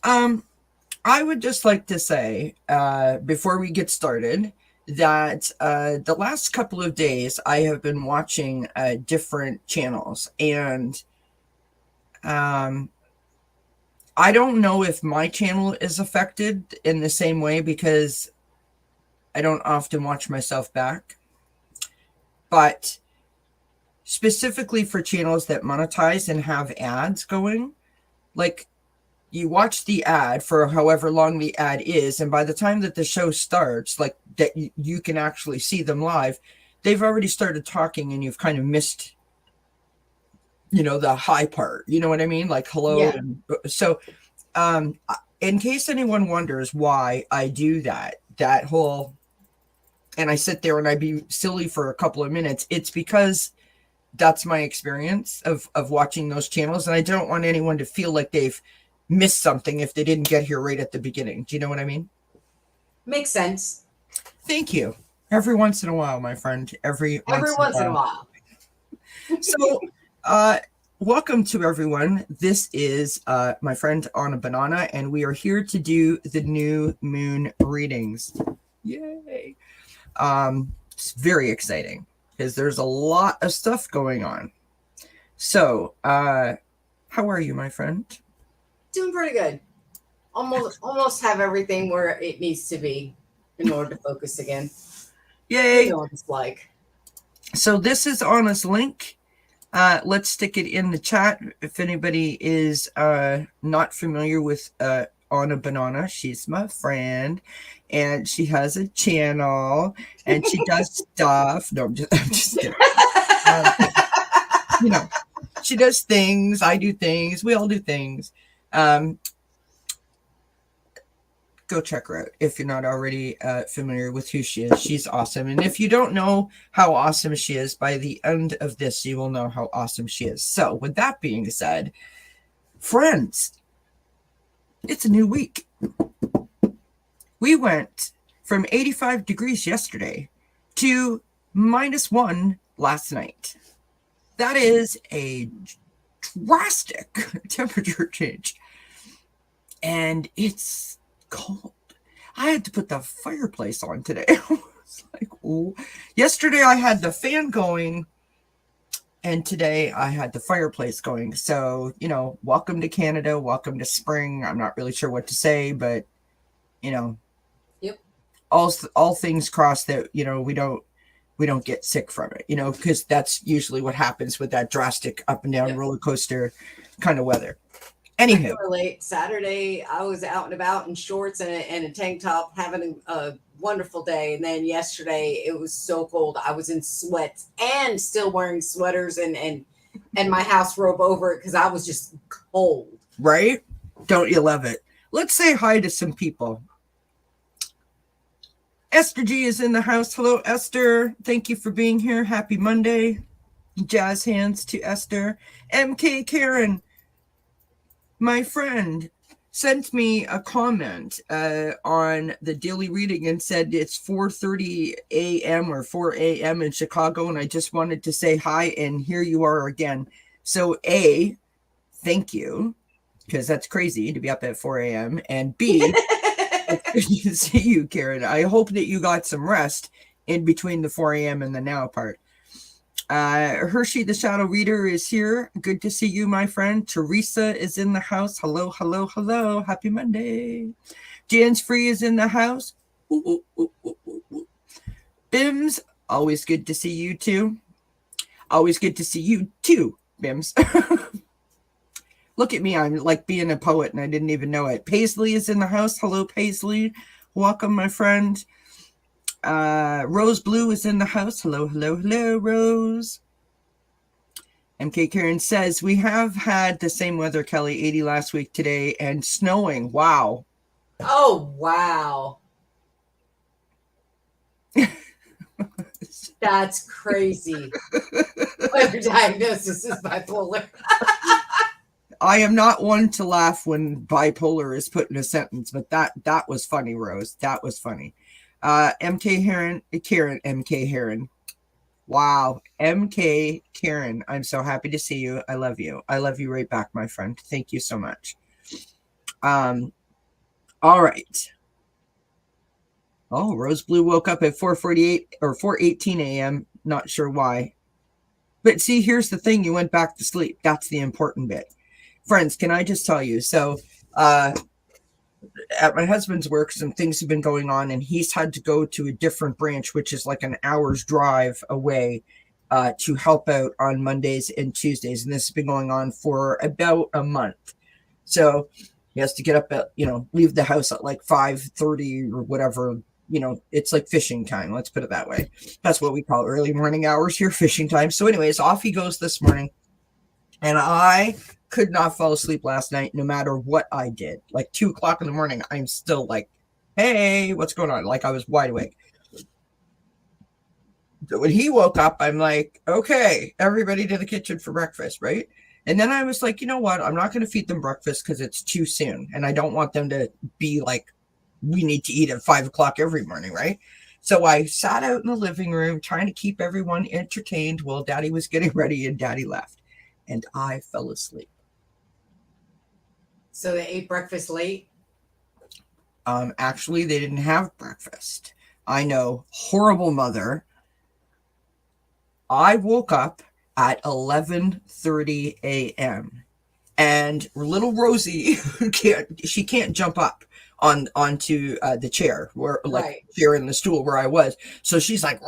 Um, I would just like to say, before we get started, that the last couple of days I have been watching different channels, and um, I don't know if my channel is affected in the same way because I don't often watch myself back. But specifically for channels that monetize and have ads going, like you watch the ad for however long the ad is, and by the time that the show starts, like that you can actually see them live, they've already started talking and you've kind of missed, the high part. You know what I mean? Like hello. Yeah. And so um in case anyone wonders why I do that whole, and I sit there and I be silly for a couple of minutes, it's because that's my experience of watching those channels, and I don't want anyone to feel like they've missed something if they didn't get here right at the beginning. Do you know what I mean? Makes sense. Thank you. Every once in a while, my friend. Every Every once in a once in a while. while. So, uh, welcome to everyone. This is my friend Anna Banana, and we are here to do the new moon readings. Yay! It's very exciting because there's a lot of stuff going on. So, how are you, my friend? Doing pretty good. Almost have everything where it needs to be in order to focus again. You Yay! know what it's like. So this is Anna's link. Let's stick it in the chat if anybody is not familiar with Anna Banana. She's my friend, and she has a channel, and she does stuff. No, I'm just kidding. Um, you know, she does things. I do things. We all do things. Um, go check her out if you're not already familiar with who she is. She's awesome. And if you don't know how awesome she is, by the end of this, you will know how awesome she is. So, with that being said, friends, it's a new week. We went from 85 degrees yesterday to -1 last night. That is a drastic temperature change. And it's cold. I had to put the fireplace on today. It's like, oh. Yesterday I had the fan going, and today I had the fireplace going. So, welcome to Canada, welcome to spring. I'm not really sure what to say, but you know, Yep. all things crossed that we don't get sick from it, because that's usually what happens with that drastic up and down Yep. roller coaster kind of weather. I can Anywho, relate. Saturday, I was out and about in shorts and a tank top, having a wonderful day. And then yesterday, it was so cold. I was in sweats and still wearing sweaters and my house robe over it because I was just cold. right? Don't you love it? Let's say hi to some people. Esther G is in the house. Hello, Esther. Thank you for being here. Happy Monday. Jazz hands to Esther. MK Karen, my friend, sent me a comment on the daily reading and said it's 4:30 a.m. or 4 a.m. in Chicago, and I just wanted to say hi, and here you are again. So A, thank you, because that's crazy to be up at 4 a.m. And B, it's good to see you, Karen. I hope that you got some rest in between the 4 a.m. and the now part. Hershey the Shadow Reader is here. Good to see you, my friend. Teresa is in the house. Hello, hello, hello. Happy Monday. Jan's Free is in the house. Ooh, ooh, ooh, ooh. Bims, always good to see you too. Always good to see you too, Bims. Look at me, I'm like being a poet and I didn't even know it. Paisley is in the house. Hello, Paisley. Welcome, my friend. Rose Blue is in the house. Hello, hello, hello, Rose. MK Karen says, we have had the same weather, Kelly, 80 last week today and snowing. Wow. Oh, wow. That's crazy. Your diagnosis is bipolar. I am not one to laugh when bipolar is put in a sentence, but that was funny, Rose. That was funny. MK Heron. Wow. MK Karen, I'm so happy to see you. I love you. I love you right back, my friend. Thank you so much. All right. Oh, Rose Blue woke up at 4:48 or 4:18 a.m. Not sure why. But see, here's the thing. You went back to sleep. That's the important bit. Friends, can I just tell you? So, at my husband's work, some things have been going on, and he's had to go to a different branch, which is like an hour's drive away, to help out on Mondays and Tuesdays. And this has been going on for about a month. So he has to get up at, leave the house at like 5:30 or whatever. It's like fishing time. Let's put it that way. That's what we call early morning hours here, fishing time. So anyways, off he goes this morning. And I could not fall asleep last night, no matter what I did. Like 2:00 in the morning, I'm still like, hey, what's going on? Like I was wide awake. So when he woke up, I'm like, okay, everybody to the kitchen for breakfast, right? And then I was like, you know what? I'm not going to feed them breakfast because it's too soon. And I don't want them to be like, we need to eat at 5:00 every morning, right? So I sat out in the living room trying to keep everyone entertained while Daddy was getting ready and Daddy left. And I fell asleep. So they ate breakfast late? Actually, they didn't have breakfast. I know, horrible mother. I woke up at 11:30 a.m. and little Rosie she can't jump up onto the chair where like chair in the stool where I was. So she's like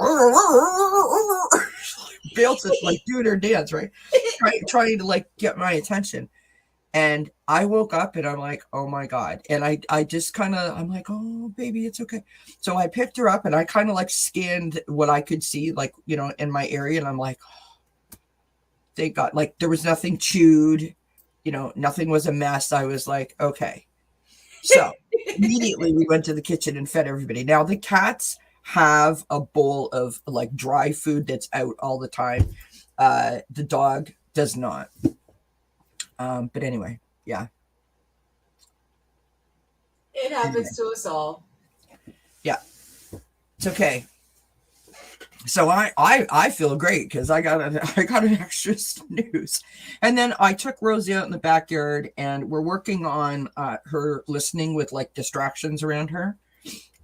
Bales is like doing her dance, right? trying to like get my attention. And I woke up and I'm like, oh my God. And I just kind of, I'm like, oh baby, it's okay. So I picked her up and I kind of like scanned what I could see, like, in my area. And I'm like, oh, thank God. Like there was nothing chewed, nothing was a mess. I was like, okay. So immediately we went to the kitchen and fed everybody. Now the cats have a bowl of like dry food that's out all the time. The dog does not. But anyway, yeah. It happens to us all. Yeah. It's okay. So I feel great because I got an extra snooze. And then I took Rosie out in the backyard and we're working on her listening with like distractions around her.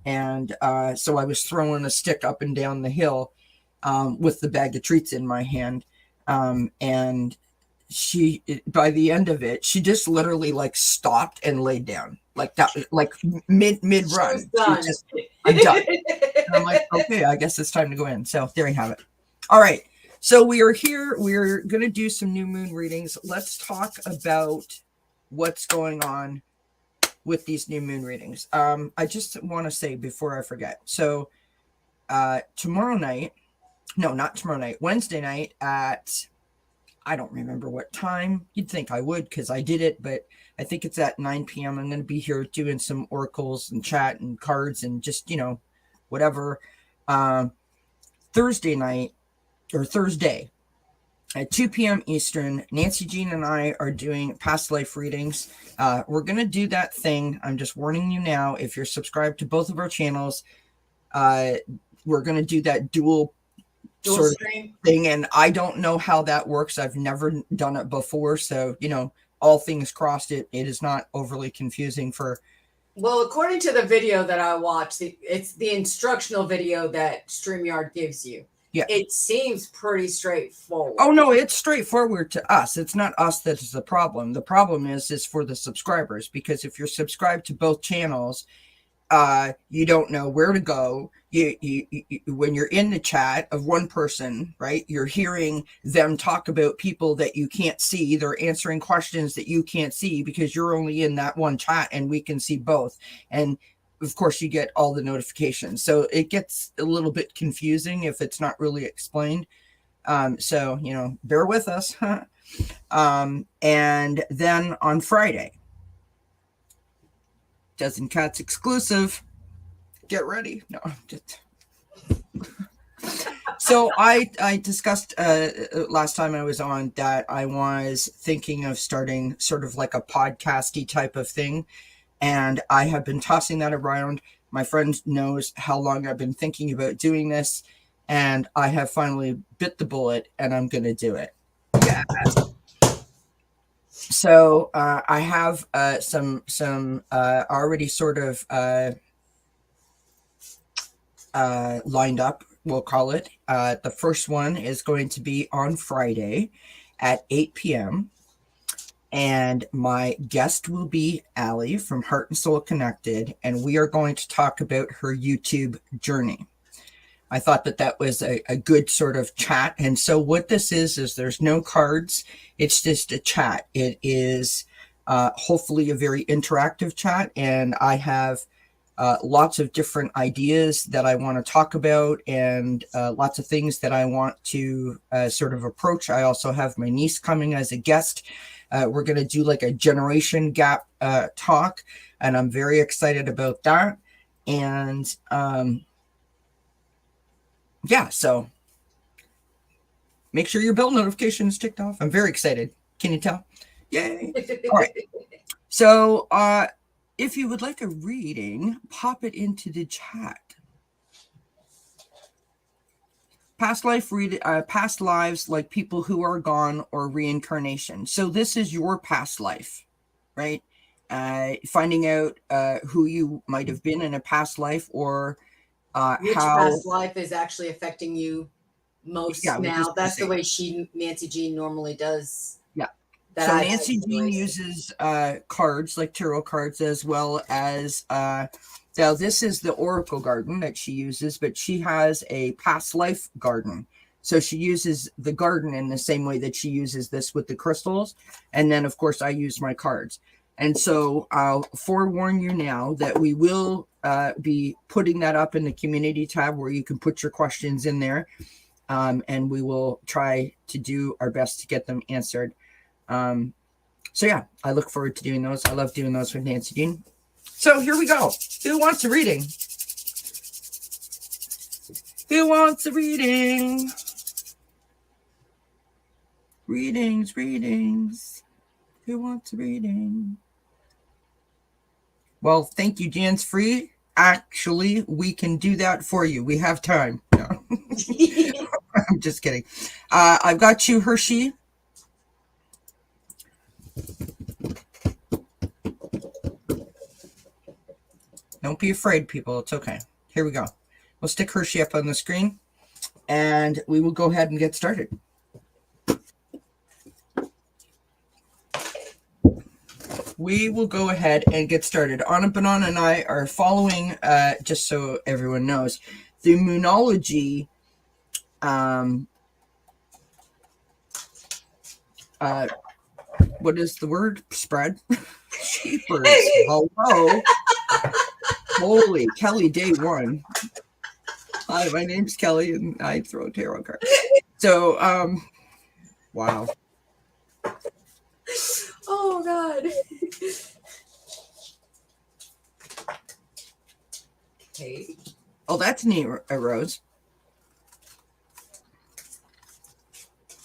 And so I was throwing a stick up and down the hill with the bag of treats in my hand. And she, by the end of it, she just literally like stopped and laid down like that, like mid run. I'm done. And I'm like, okay, I guess it's time to go in. So there you have it. All right. So we are here. We're going to do some new moon readings. Let's talk about what's going on with these new moon readings. I just want to say before I forget. So tomorrow night, no, not tomorrow night, Wednesday night at, I don't remember what time. You'd think I would because I did it, but I think it's at 9 p.m. I'm going to be here doing some oracles and chat and cards and just, whatever. Thursday night or Thursday at 2 p.m. Eastern, Nancy Jean and I are doing past life readings. We're going to do that thing. I'm just warning you now. If you're subscribed to both of our channels, we're going to do that dual sort of thing. And I don't know how that works. I've never done it before. So, all things crossed, it is not overly confusing for. Well, according to the video that I watched, it's the instructional video that StreamYard gives you. Yeah. It seems pretty straightforward. Oh, no, it's straightforward to us. It's not us that is the problem. The problem is for the subscribers, because if you're subscribed to both channels, you don't know where to go. You when you're in the chat of one person, right, you're hearing them talk about people that you can't see. They're answering questions that you can't see because you're only in that one chat and we can see both. And of course you get all the notifications. So it gets a little bit confusing if it's not really explained. So, bear with us. And then on Friday, Dozen Cats exclusive. Get ready. No, just. So I discussed last time I was on that I was thinking of starting sort of like a podcasty type of thing. And I have been tossing that around. My friend knows how long I've been thinking about doing this. And I have finally bit the bullet and I'm going to do it. Yes. So I have some already sort of lined up, we'll call it. The first one is going to be on Friday at 8 p.m. And my guest will be Allie from Heart and Soul Connected, and we are going to talk about her YouTube journey. I thought that that was a good sort of chat. And so what this is there's no cards. It's just a chat. It is hopefully a very interactive chat. And I have lots of different ideas that I want to talk about, and lots of things that I want to sort of approach. I also have my niece coming as a guest. We're going to do like a generation gap talk, and I'm very excited about that. And yeah, so make sure your bell notification is ticked off. I'm very excited. Can you tell? Yay. All right. So if you would like a reading, pop it into the chat. Past lives, like people who are gone, or reincarnation. So this is your past life, right? Finding out who you might have been in a past life, or Which how past life is actually affecting you most Yeah, now. That's the way Nancy Jean normally does. Yeah. That So I've Nancy had Jean anyways. uses cards, like tarot cards, as well as now this is the oracle garden that she uses, but she has a past life garden. So she uses the garden in the same way that she uses this with the crystals. And then, of course, I use my cards. And so I'll forewarn you now that we will be putting that up in the community tab where you can put your questions in there. And we will try to do our best to get them answered. So yeah, I look forward to doing those. I love doing those with Nancy Jean. So here we go. Who wants a reading? Who wants a reading? Readings. Who wants a reading? Well, thank you, Jan's Free. Actually, we can do that for you. We have time. No. I'm just kidding. I've got you, Hershey. Don't be afraid, people. It's okay. Here we go. We'll stick Hershey up on the screen, and we will go ahead and get started. We will go ahead and get started. Anna Banana and I are following, just so everyone knows, the Moonology what is the word? Spread? Sheepers. Hello. Holy, Kelly, day one. Hi, my name's Kelly, and I throw tarot cards. So, wow. Oh, God. Okay. Oh, that's neat, Rose.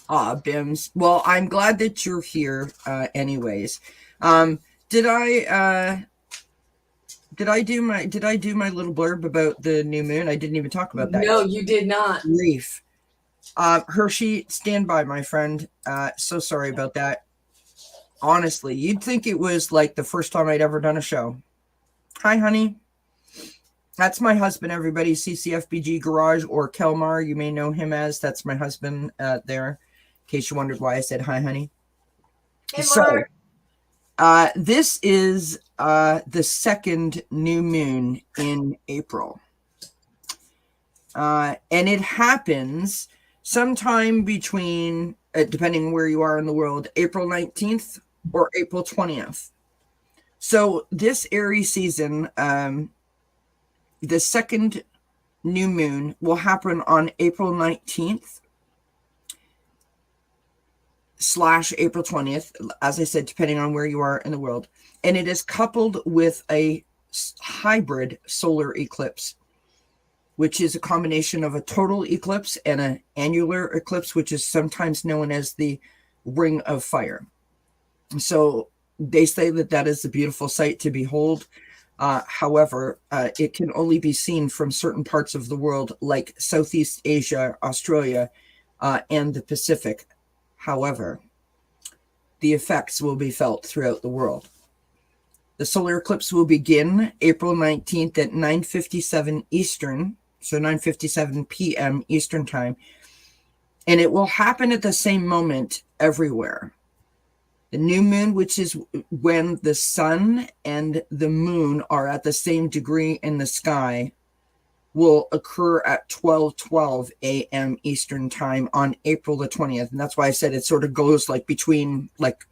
Bims. Well, I'm glad that you're here anyways. Did I do my little blurb about the new moon? I didn't even talk about that. No, you did not. Grief. Hershey, stand by, my friend. So sorry about that. Honestly, you'd think it was like the first time I'd ever done a show. Hi, honey. That's my husband, everybody. CCFBG Garage, or Kelmar, you may know him as. That's my husband there, in case you wondered why I said hi, honey. Hey, So, this is the second new moon in April. And it happens sometime between, depending where you are in the world, April 19th or April 20th. So this Aries season, the second new moon will happen on April 19th / April 20th, as I said, depending on where you are in the world. And it is coupled with a hybrid solar eclipse, which is a combination of a total eclipse and an annular eclipse, which is sometimes known as the Ring of Fire. So they say that that is a beautiful sight to behold. However, it can only be seen from certain parts of the world, like Southeast Asia, Australia, and the Pacific. However, the effects will be felt throughout the world. The solar eclipse will begin April 19th at 9:57 Eastern, so 9:57 p.m. Eastern time, and it will happen at the same moment everywhere. The new moon, which is when the sun and the moon are at the same degree in the sky, will occur at 12:12 a.m. Eastern time on April the 20th. And that's why I said it sort of goes like between, like,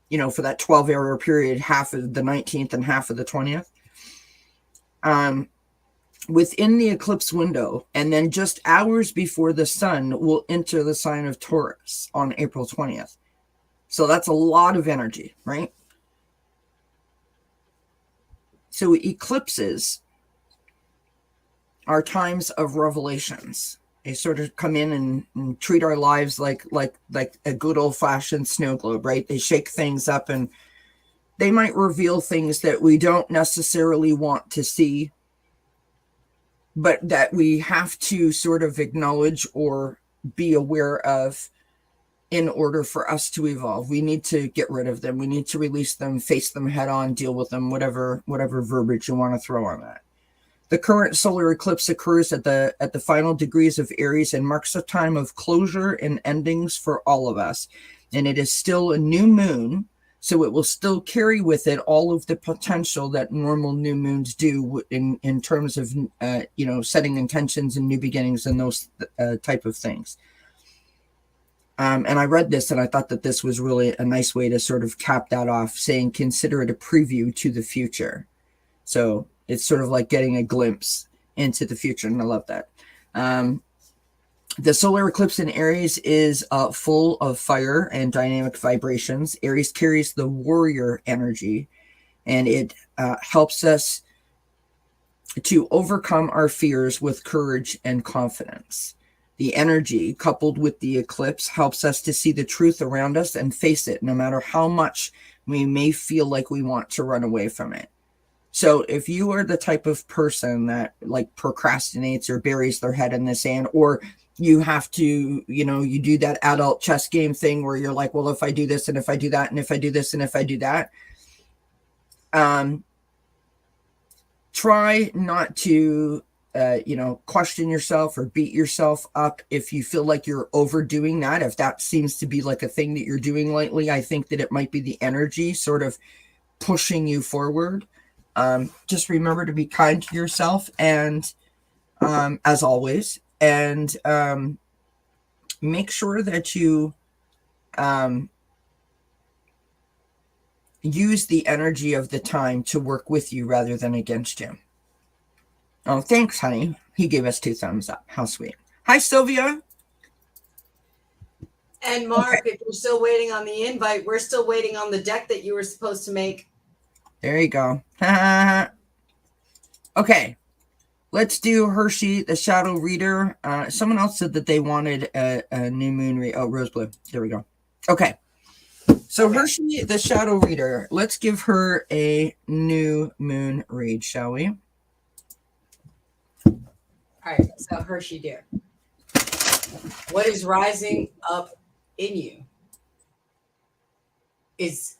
for that 12-hour period, half of the 19th and half of the 20th. Within the eclipse window, and then just hours before the sun will enter the sign of Taurus on April 20th. So that's a lot of energy, right? So eclipses are times of revelations. They sort of come in and treat our lives like a good old-fashioned snow globe, right? They shake things up, and they might reveal things that we don't necessarily want to see, but that we have to sort of acknowledge or be aware of in order for us to evolve. We need to get rid of them. We need to release them, face them head on, deal with them, whatever verbiage you want to throw on that. The current solar eclipse occurs at the final degrees of Aries and marks a time of closure and endings for all of us. And it is still a new moon, so it will still carry with it all of the potential that normal new moons do in terms of setting intentions and new beginnings and those type of things. And I read this and I thought that this was really a nice way to sort of cap that off, saying consider it a preview to the future. So it's sort of like getting a glimpse into the future, and I love that. The solar eclipse in Aries is full of fire and dynamic vibrations. Aries carries the warrior energy, and it helps us to overcome our fears with courage and confidence. The energy coupled with the eclipse helps us to see the truth around us and face it, no matter how much we may feel like we want to run away from it. So if you are the type of person that like procrastinates or buries their head in the sand, or you have to, you do that adult chess game thing where you're like, well, if I do this and if I do that, and if I do this and if I do that, try not to question yourself or beat yourself up if you feel like you're overdoing that. If that seems to be like a thing that you're doing lately, I think that it might be the energy sort of pushing you forward. Just remember to be kind to yourself, and as always, and make sure that you use the energy of the time to work with you rather than against you. Oh, thanks, honey. He gave us 2 thumbs up. How sweet. Hi, Sylvia. And Mark, if you're still waiting on the invite, we're still waiting on the deck that you were supposed to make. There you go. Okay. Let's do Hershey, the Shadow Reader. Someone else said that they wanted a new moon read. Oh, Rose Blue. There we go. Okay. So Hershey, the Shadow Reader. Let's give her a new moon read, shall we? All right. So Hershey, dear, what is rising up in you is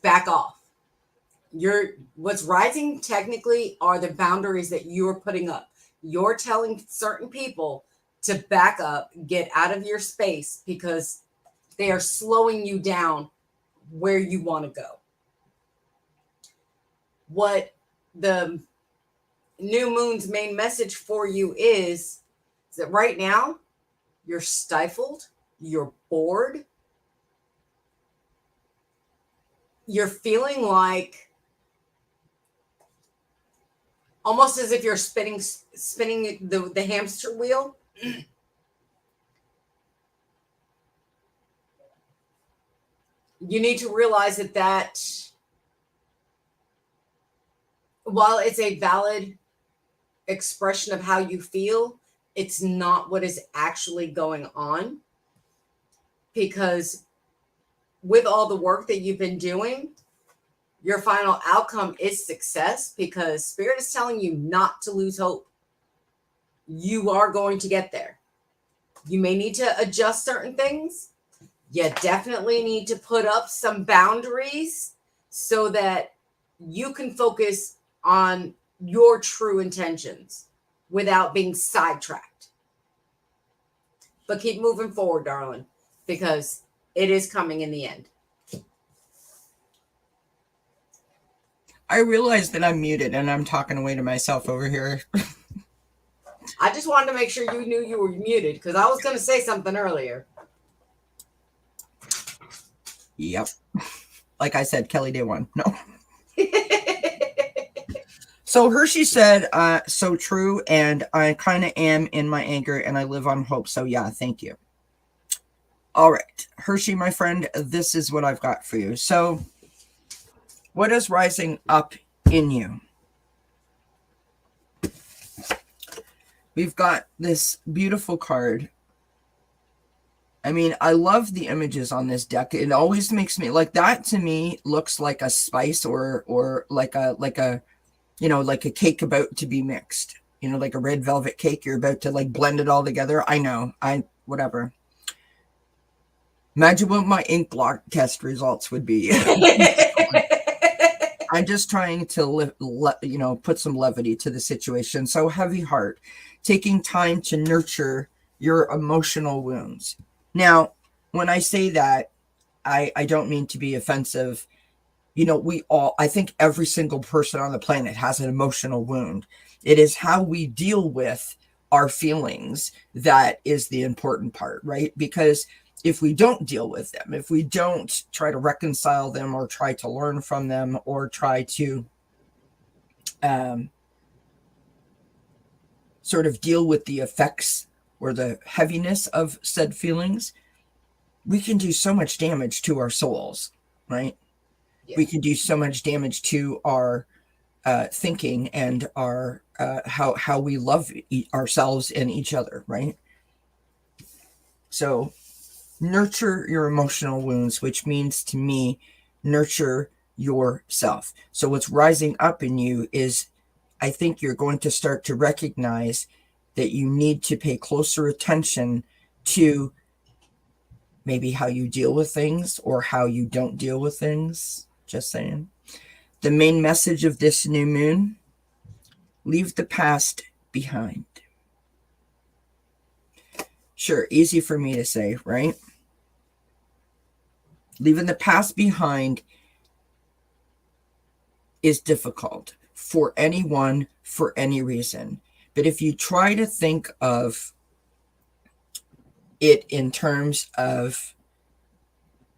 back off. What's rising technically are the boundaries that you're putting up. You're telling certain people to back up, get out of your space, because they are slowing you down where you want to go. What the new moon's main message for you is that right now you're stifled, you're bored, you're feeling like almost as if you're spinning the hamster wheel. You need to realize that while it's a valid expression of how you feel, it's not what is actually going on. Because with all the work that you've been doing, your final outcome is success, because Spirit is telling you not to lose hope. You are going to get there. You may need to adjust certain things. You definitely need to put up some boundaries so that you can focus on your true intentions without being sidetracked. But keep moving forward, darling, because it is coming in the end. I realize that I'm muted and I'm talking away to myself over here. I just wanted to make sure you knew you were muted because I was going to say something earlier. Yep. Like I said, Kelly Day 1. No. So Hershey said, so true. And I kind of am in my anger and I live on hope. So yeah, thank you. All right. Hershey, my friend, this is what I've got for you. So what is rising up in you? We've got this beautiful card. I mean, I love the images on this deck. It always makes me like that. To me, looks like a spice or like a you know, like a cake about to be mixed. You know, like a red velvet cake. You're about to like blend it all together. I know. Whatever. Imagine what my ink block test results would be. I'm just trying to put some levity to the situation. So heavy heart, taking time to nurture your emotional wounds. Now, when I say that, I don't mean to be offensive. You know, I think every single person on the planet has an emotional wound. It is how we deal with our feelings that is the important part, right? Because if we don't deal with them, if we don't try to reconcile them or try to learn from them or try to sort of deal with the effects or the heaviness of said feelings, we can do so much damage to our souls, right? Yeah. We can do so much damage to our thinking and our how we love ourselves and each other, right? So nurture your emotional wounds, which means to me, nurture yourself. So what's rising up in you is, I think you're going to start to recognize that you need to pay closer attention to maybe how you deal with things or how you don't deal with things. Just saying. The main message of this new moon: leave the past behind. Sure, easy for me to say, right? Leaving the past behind is difficult for anyone, for any reason. But if you try to think of it in terms of,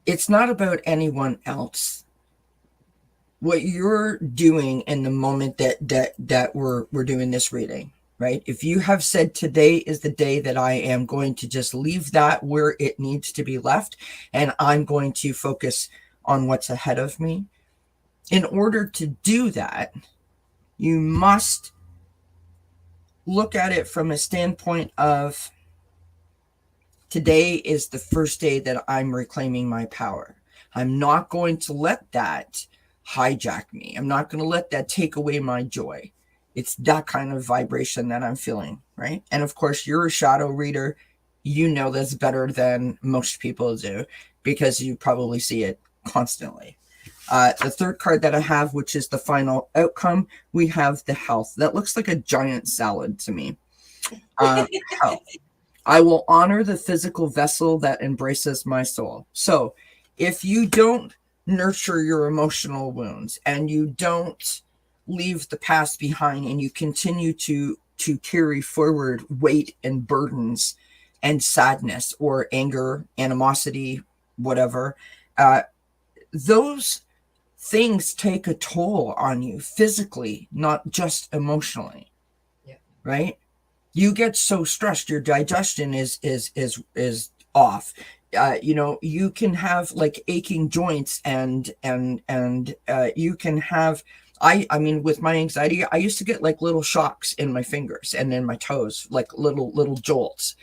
it's not about anyone else. What you're doing in the moment that we're doing this reading, right? If you have said today is the day that I am going to just leave that where it needs to be left, and I'm going to focus on what's ahead of me. In order to do that, you must look at it from a standpoint of, today is the first day that I'm reclaiming my power. I'm not going to let that hijack me. I'm not going to let that take away my joy. It's that kind of vibration that I'm feeling, right? And of course, you're a shadow reader. You know this better than most people do because you probably see it constantly. The third card that I have, which is the final outcome, we have the health. That looks like a giant salad to me. Health. I will honor the physical vessel that embraces my soul. So if you don't nurture your emotional wounds and you don't leave the past behind and you continue to carry forward weight and burdens and sadness or anger, animosity, whatever, those things take a toll on you physically, not just emotionally. Yeah. Right? You get so stressed, your digestion is off. You can have like aching joints and you can have, I mean, with my anxiety, I used to get like little shocks in my fingers and in my toes, like little jolts.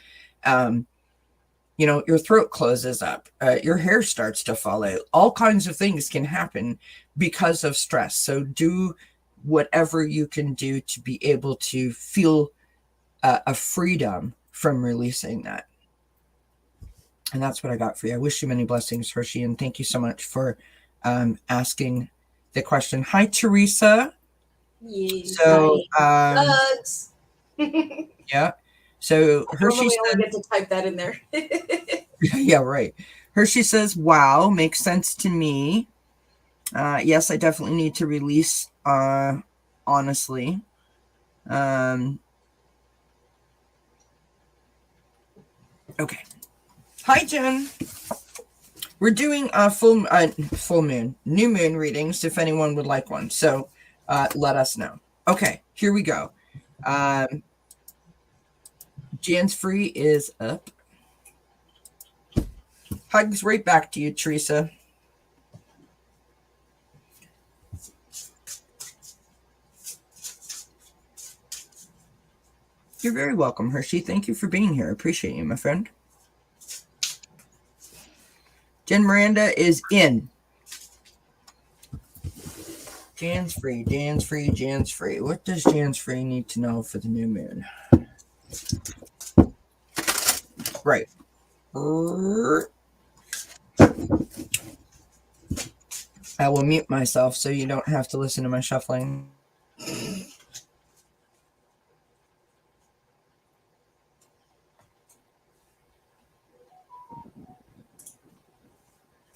Your throat closes up, your hair starts to fall out. All kinds of things can happen because of stress. So do whatever you can do to be able to feel a freedom from releasing that. And that's what I got for you. I wish you many blessings, Hershey, and thank you so much for asking the question. Hi, Teresa. Yes. So, Bugs. yeah. So Hershey Normally, I said, only get to type that in there. yeah, right. Hershey says, wow, makes sense to me. Yes, I definitely need to release, honestly. Okay. Hi, Jen. We're doing a full moon, new moon readings if anyone would like one. So let us know. Okay, here we go. Jan's free is up. Hugs right back to you, Teresa. You're very welcome, Hershey. Thank you for being here. I appreciate you, my friend. Jen Miranda is in. Jan's free, Jan's free, Jan's free. What does Jan's free need to know for the new moon? Right. I will mute myself so you don't have to listen to my shuffling.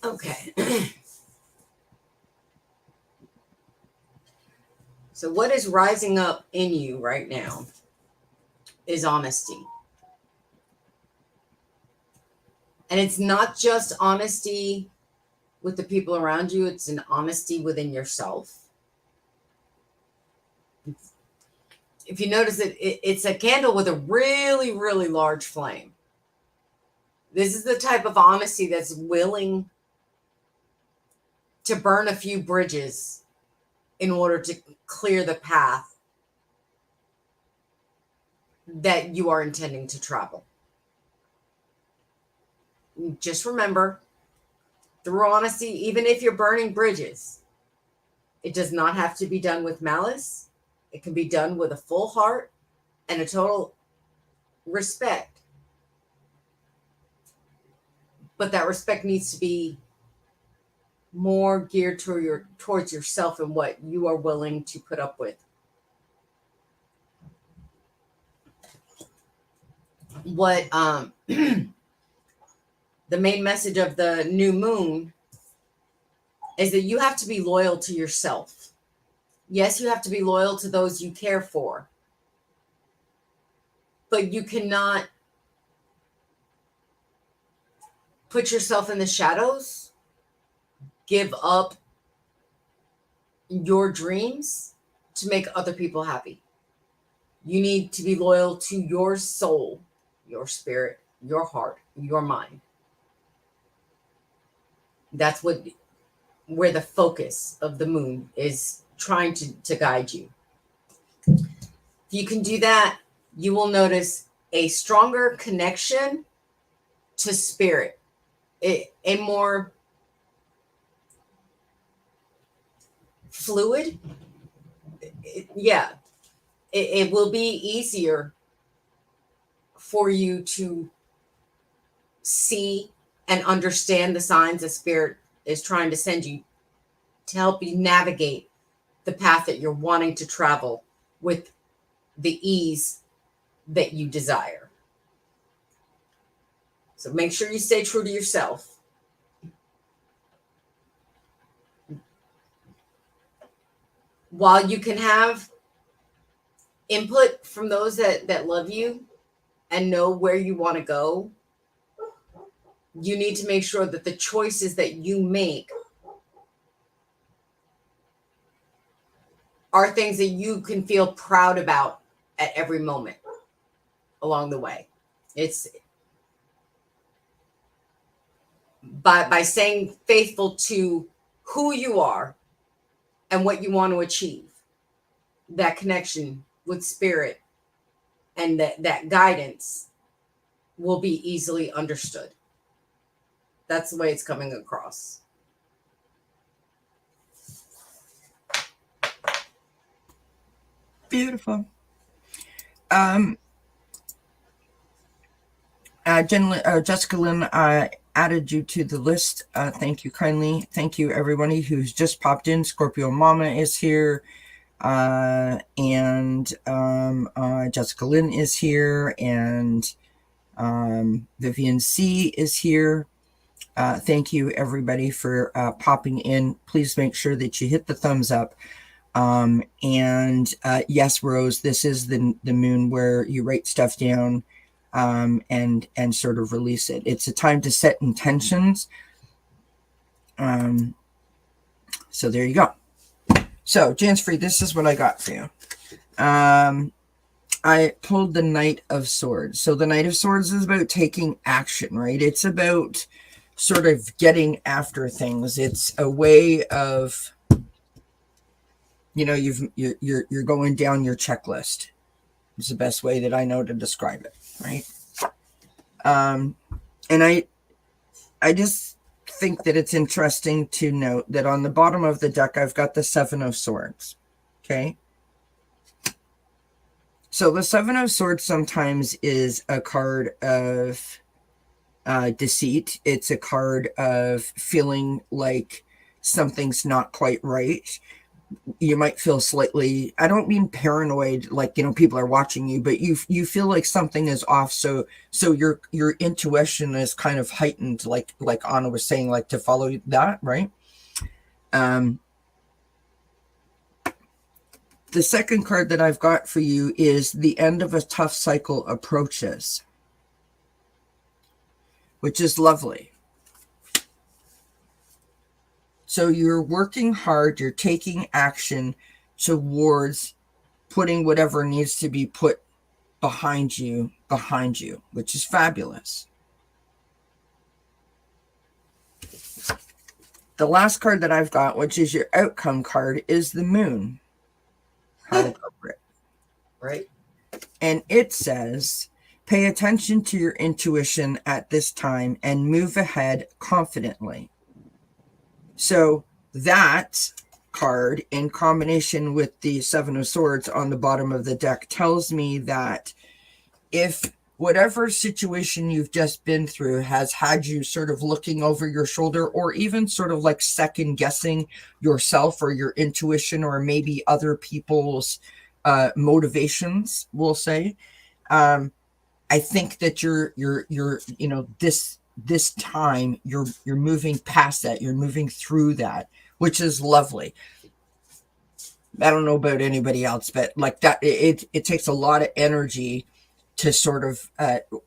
Okay. So, what is rising up in you right now is honesty. And it's not just honesty with the people around you, it's an honesty within yourself. If you notice it, it's a candle with a really, really large flame. This is the type of honesty that's willing to burn a few bridges in order to clear the path that you are intending to travel. Just remember, through honesty, even if you're burning bridges, it does not have to be done with malice. It can be done with a full heart and a total respect. But that respect needs to be more geared towards yourself and what you are willing to put up with. What the main message of the new moon is that you have to be loyal to yourself. Yes, you have to be loyal to those you care for, but you cannot put yourself in the shadows, give up your dreams to make other people happy. You need to be loyal to your soul, your spirit, your heart, your mind. That's where the focus of the moon is trying to guide you. If you can do that, you will notice a stronger connection to spirit, a more fluid. It will be easier for you to see and understand the signs that spirit is trying to send you to help you navigate the path that you're wanting to travel with the ease that you desire. So make sure you stay true to yourself. While you can have input from those that love you and know where you want to go, you need to make sure that the choices that you make are things that you can feel proud about at every moment along the way. It's by staying faithful to who you are and what you want to achieve, that connection with spirit and that guidance will be easily understood. That's the way it's coming across. Beautiful. Jessica Lynn added you to the list. Thank you kindly. Thank you, everybody who's just popped in. Scorpio Mama is here. And Jessica Lynn is here. And Vivian C is here. Thank you, everybody, for popping in. Please make sure that you hit the thumbs up. And yes, Rose, this is the moon where you write stuff down and sort of release it. It's a time to set intentions. So there you go. So, Jansfrey, this is what I got for you. I pulled the Knight of Swords. So the Knight of Swords is about taking action, right? It's about sort of getting after things. It's a way of, you know, you're going down your checklist. It's the best way that I know to describe it, right? And I just think that it's interesting to note that on the bottom of the deck, I've got the Seven of Swords. Okay. So the Seven of Swords sometimes is a card of deceit. It's a card of feeling like something's not quite right. You might feel slightly, I don't mean paranoid, like, you know, people are watching you, but you feel like something is off. So your intuition is kind of heightened, like Anna was saying, like to follow that, right? The second card that I've got for you is the end of a tough cycle approaches, which is lovely. So you're working hard, you're taking action towards putting whatever needs to be put behind you, which is fabulous. The last card that I've got, which is your outcome card, is the Moon. How appropriate. Right. And it says, pay attention to your intuition at this time and move ahead confidently. So that card, in combination with the Seven of Swords on the bottom of the deck, tells me that if whatever situation you've just been through has had you sort of looking over your shoulder, or even sort of like second guessing yourself or your intuition, or maybe other people's motivations, we'll say, I think that you're you know, this time you're moving past that, you're moving through that, which is lovely. I don't know about anybody else, but like that, it takes a lot of energy to sort of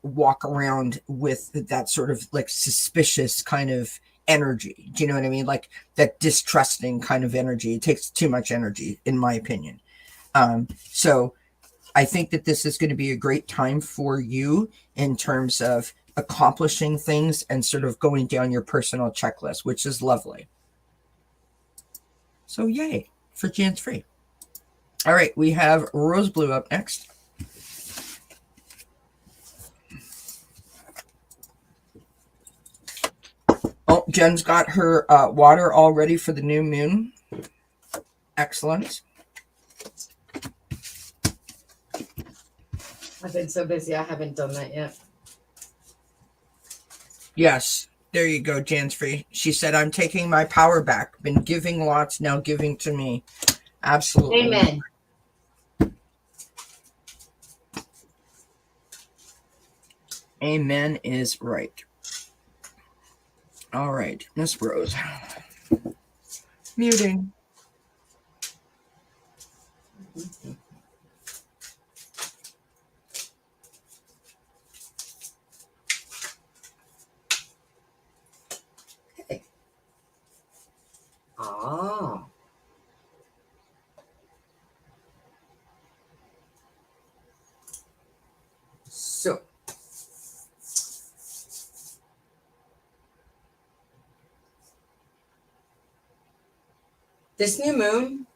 walk around with that sort of like suspicious kind of energy. Do you know what I mean? Like that distrusting kind of energy. It takes too much energy, in my opinion. So I think that this is going to be a great time for you in terms of accomplishing things and sort of going down your personal checklist, which is lovely. So yay for Jansfrey. All right, we have Rose Blue up next. Oh, Jen's got her water all ready for the new moon. Excellent. I've been so busy, I haven't done that yet. Yes, there you go, Jansfrey. She said, I'm taking my power back. Been giving lots, now giving to me. Absolutely. Amen. Amen is right. All right, Miss Rose. Muting. Okay. Oh. So. This new moon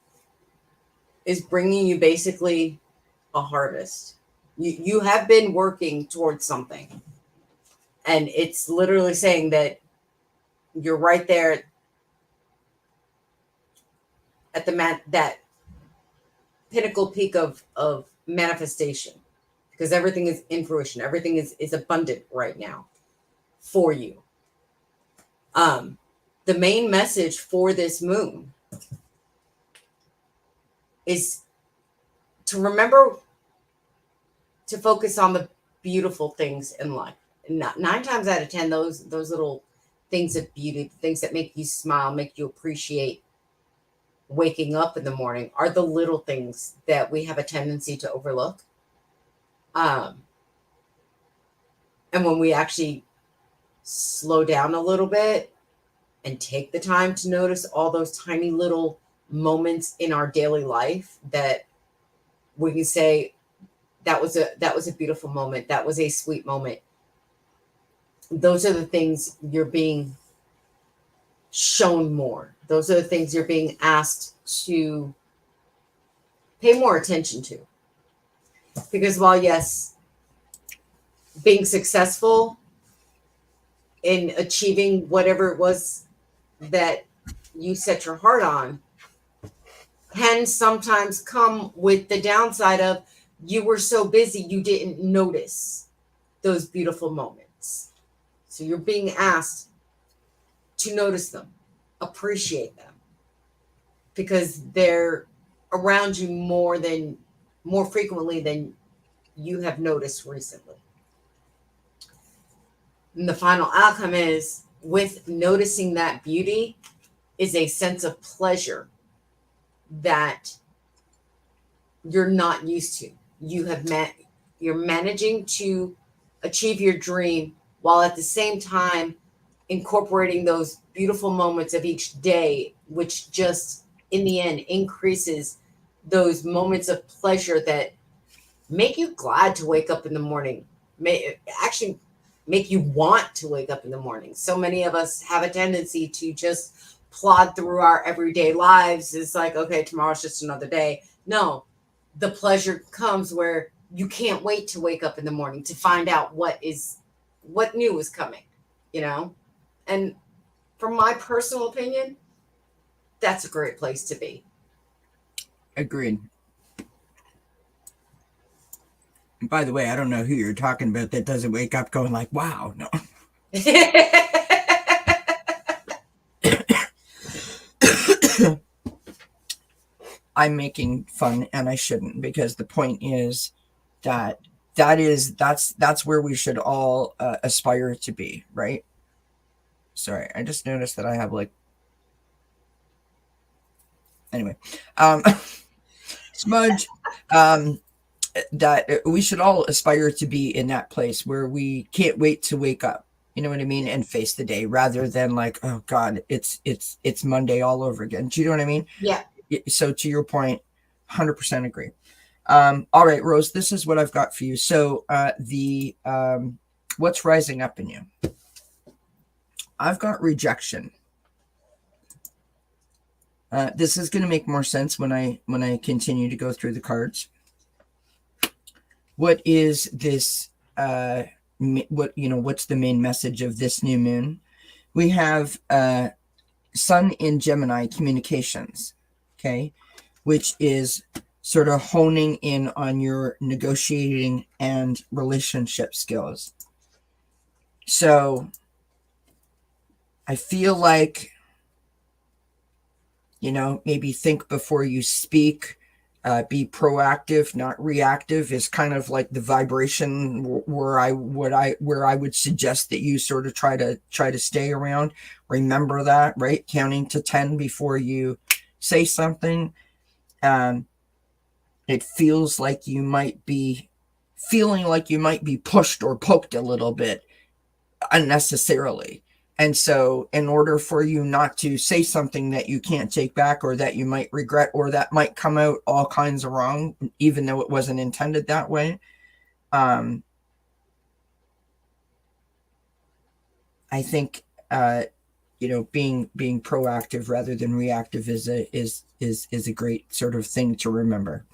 is bringing you basically a harvest. You have been working towards something. And it's literally saying that you're right there at that pinnacle peak of manifestation. because everything is in fruition. Everything is abundant right now for you. The main message for this moon is to remember to focus on the beautiful things in life. And 9 times out of 10, those little things of beauty, things that make you smile, make you appreciate waking up in the morning, are the little things that we have a tendency to overlook. And when we actually slow down a little bit and take the time to notice all those tiny little moments in our daily life, that we can say that was a beautiful moment, that was a sweet moment. Those are the things you're being shown more. Those are the things you're being asked to pay more attention to. Because while, yes, being successful in achieving whatever it was that you set your heart on can sometimes come with the downside of you were so busy you didn't notice those beautiful moments. So you're being asked to notice them, appreciate them, because they're around you more frequently than you have noticed recently. And the final outcome is, with noticing that beauty, is a sense of pleasure that you're not used to. You're managing to achieve your dream while at the same time incorporating those beautiful moments of each day, which just in the end increases those moments of pleasure that make you glad to wake up in the morning, may actually make you want to wake up in the morning. So many of us have a tendency to just plod through our everyday lives. It's like, okay, tomorrow's just another day. No, the pleasure comes where you can't wait to wake up in the morning to find out what new is coming, you know? And from my personal opinion, that's a great place to be. Agreed. And by the way, I don't know who you're talking about that doesn't wake up going like, wow, no. I'm making fun, and I shouldn't, because the point is that's where we should all aspire to be, right? Sorry, I just noticed that I have anyway, smudge, that we should all aspire to be in that place where we can't wait to wake up, you know what I mean, and face the day, rather than like, oh God, it's Monday all over again. Do you know what I mean? Yeah. So to your point, 100% agree. All right, Rose, this is what I've got for you. So what's rising up in you? I've got rejection. This is going to make more sense when I continue to go through the cards. What is this? What's the main message of this new moon? We have Sun in Gemini, communications. Okay, which is sort of honing in on your negotiating and relationship skills. So I feel like, maybe think before you speak, be proactive, not reactive, is kind of like the vibration where I would suggest that you sort of try to stay around. Remember that, right? Counting to 10 before you say something. It feels like you might be pushed or poked a little bit unnecessarily. And so in order for you not to say something that you can't take back, or that you might regret, or that might come out all kinds of wrong, even though it wasn't intended that way, I think being proactive rather than reactive is a great sort of thing to remember.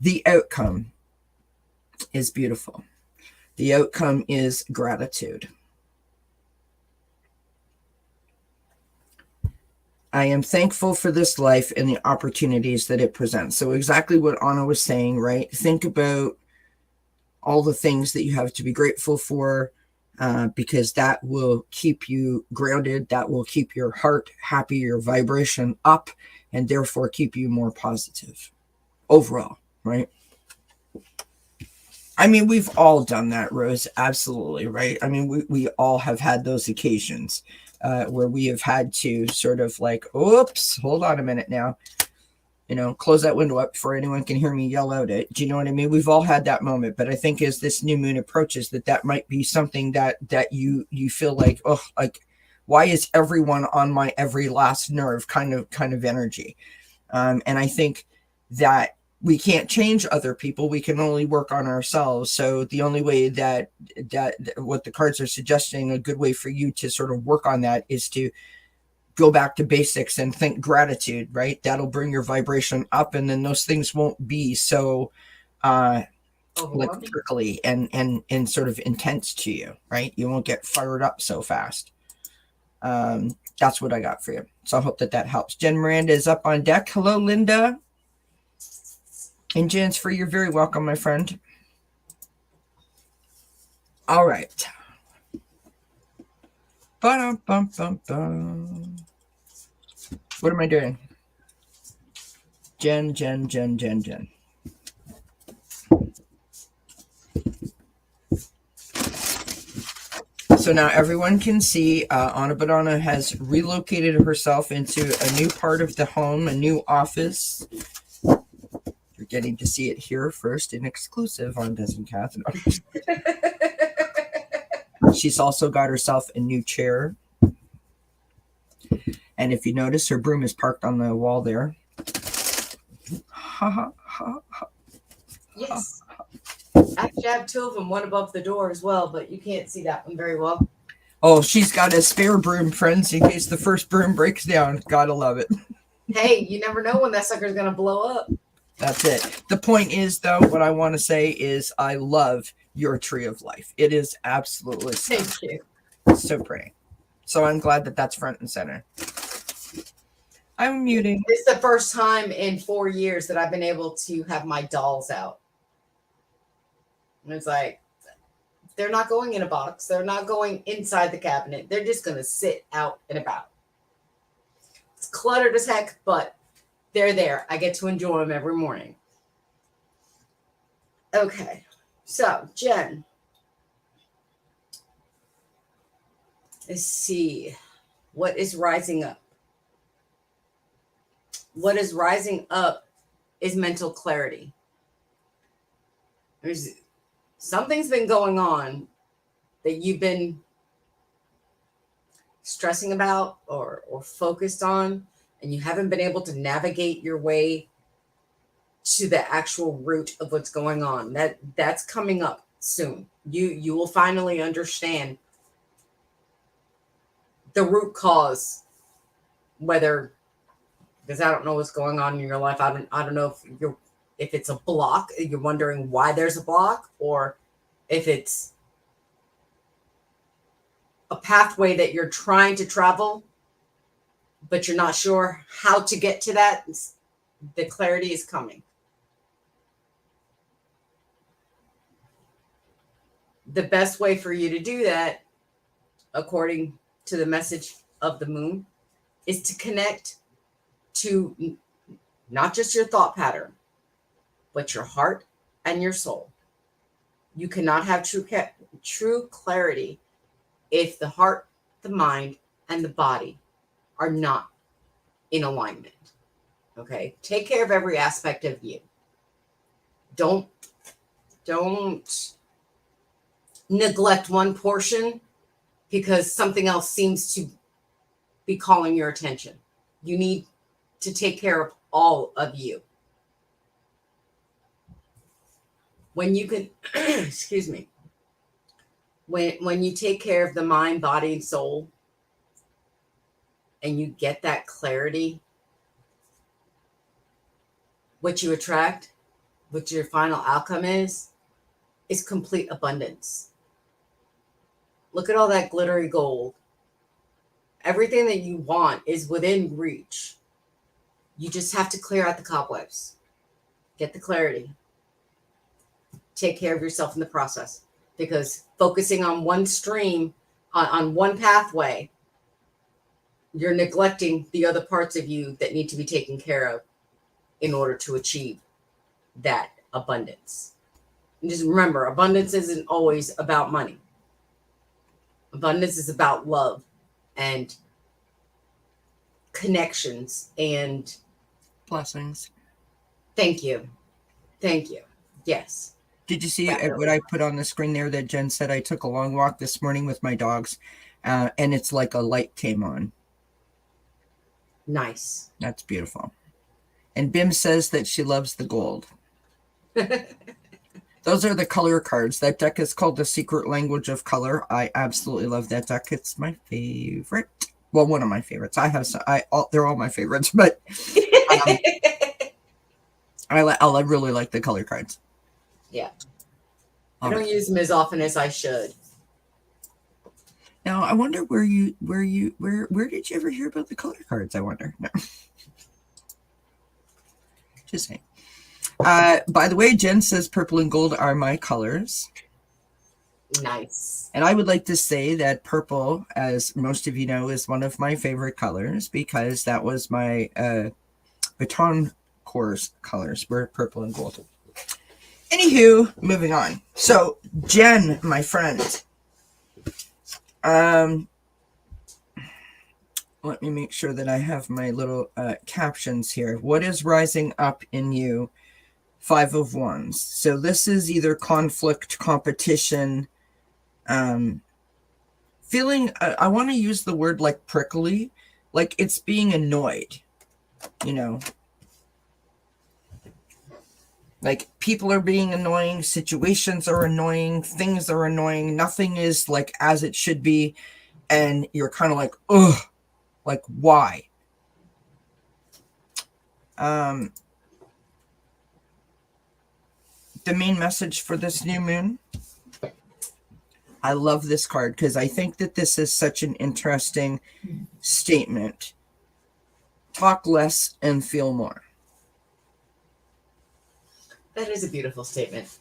The outcome is beautiful. The outcome is gratitude. I am thankful for this life and the opportunities that it presents. So exactly what Anna was saying, right? Think about all the things that you have to be grateful for, because that will keep you grounded. That will keep your heart happy, your vibration up, and therefore keep you more positive overall, right? I mean, we've all done that, Rose. Absolutely, right? I mean, we all have had those occasions where we have had to sort of like, oops, hold on a minute now. Close that window up before anyone can hear me yell out it. Do you know what I mean? We've all had that moment, but I think as this new moon approaches, that might be something that you feel like, oh, like, why is everyone on my every last nerve kind of energy? And I think that we can't change other people. We can only work on ourselves. So the only way that what the cards are suggesting, a good way for you to sort of work on that is to go back to basics and think gratitude, right? That'll bring your vibration up, and then those things won't be so like prickly and sort of intense to you, right? You won't get fired up so fast. That's what I got for you. So I hope that helps. Jen Miranda is up on deck. Hello, Linda. And Jen's free. You're very welcome, my friend. All right. Ba-dum-bum-bum-bum. What am I doing? Jen. So now everyone can see Anna Badana has relocated herself into a new part of the home, a new office. You're getting to see it here first in exclusive on Des and Kath. She's also got herself a new chair. And if you notice, her broom is parked on the wall there. Yes. Actually, I have two of them, one above the door as well, but you can't see that one very well. Oh, she's got a spare broom, friends, in case the first broom breaks down. Gotta love it. Hey, you never know when that sucker's going to blow up. That's it. The point is, though, what I want to say is I love your tree of life. It is absolutely stunning. Thank you. So pretty. So I'm glad that that's front and center. I'm muting. It's the first time in 4 years that I've been able to have my dolls out. And it's like, they're not going in a box. They're not going inside the cabinet. They're just going to sit out and about. It's cluttered as heck, but they're there. I get to enjoy them every morning. Okay. So, Jen. Let's see. What is rising up? What is rising up is mental clarity. Something's been going on that you've been stressing about or focused on, and you haven't been able to navigate your way to the actual root of what's going on. That's coming up soon. You will finally understand the root cause, whether, because I don't know what's going on in your life. I don't know if it's a block, you're wondering why there's a block, or if it's a pathway that you're trying to travel, but you're not sure how to get to that. The clarity is coming. The best way for you to do that, according to the message of the moon, is to connect to not just your thought pattern, but your heart and your soul. You cannot have true clarity if the heart, the mind, and the body are not in alignment. Okay? Take care of every aspect of you. Don't neglect one portion because something else seems to be calling your attention. You need to take care of all of you. When you can, excuse me, when you take care of the mind, body, and soul, and you get that clarity, what you attract, what your final outcome is complete abundance. Look at all that glittery gold Everything that you want is within reach. You just have to clear out the cobwebs, get the clarity, take care of yourself in the process. Because focusing on one stream, on one pathway, you're neglecting the other parts of you that need to be taken care of in order to achieve that abundance. And just remember, abundance isn't always about money. Abundance is about love and connections and Blessings. thank you. Thank you. Yes. Did you see what I put on the screen there that Jen said? I took a long walk this morning with my dogs, and it's like a light came on. Nice. That's beautiful. And Bim says that she loves the gold. Those are the color cards. That deck is called The Secret Language of Color. I absolutely love that deck. It's my favorite. Well, one of my favorites. I have some. They're all my favorites, but I really like the color cards. Yeah. I don't use them as often as I should. Now I wonder where did you ever hear about the color cards? I wonder. No. Just saying. By the way, Jen says purple and gold are my colors. Nice. And I would like to say that purple, as most of you know, is one of my favorite colors because that was my baton course colors were purple and gold. Anywho, moving on. So, Jen, my friend, let me make sure that I have my little captions here. What is rising up in you? 5 of Wands. So this is either conflict, competition, feeling, I want to use the word like prickly, like it's being annoyed, you know. Like people are being annoying, situations are annoying, things are annoying, nothing is like as it should be. And you're kind of like, ugh, like why? The main message for this new moon. I love this card because I think that this is such an interesting statement. Talk less and feel more. That is a beautiful statement.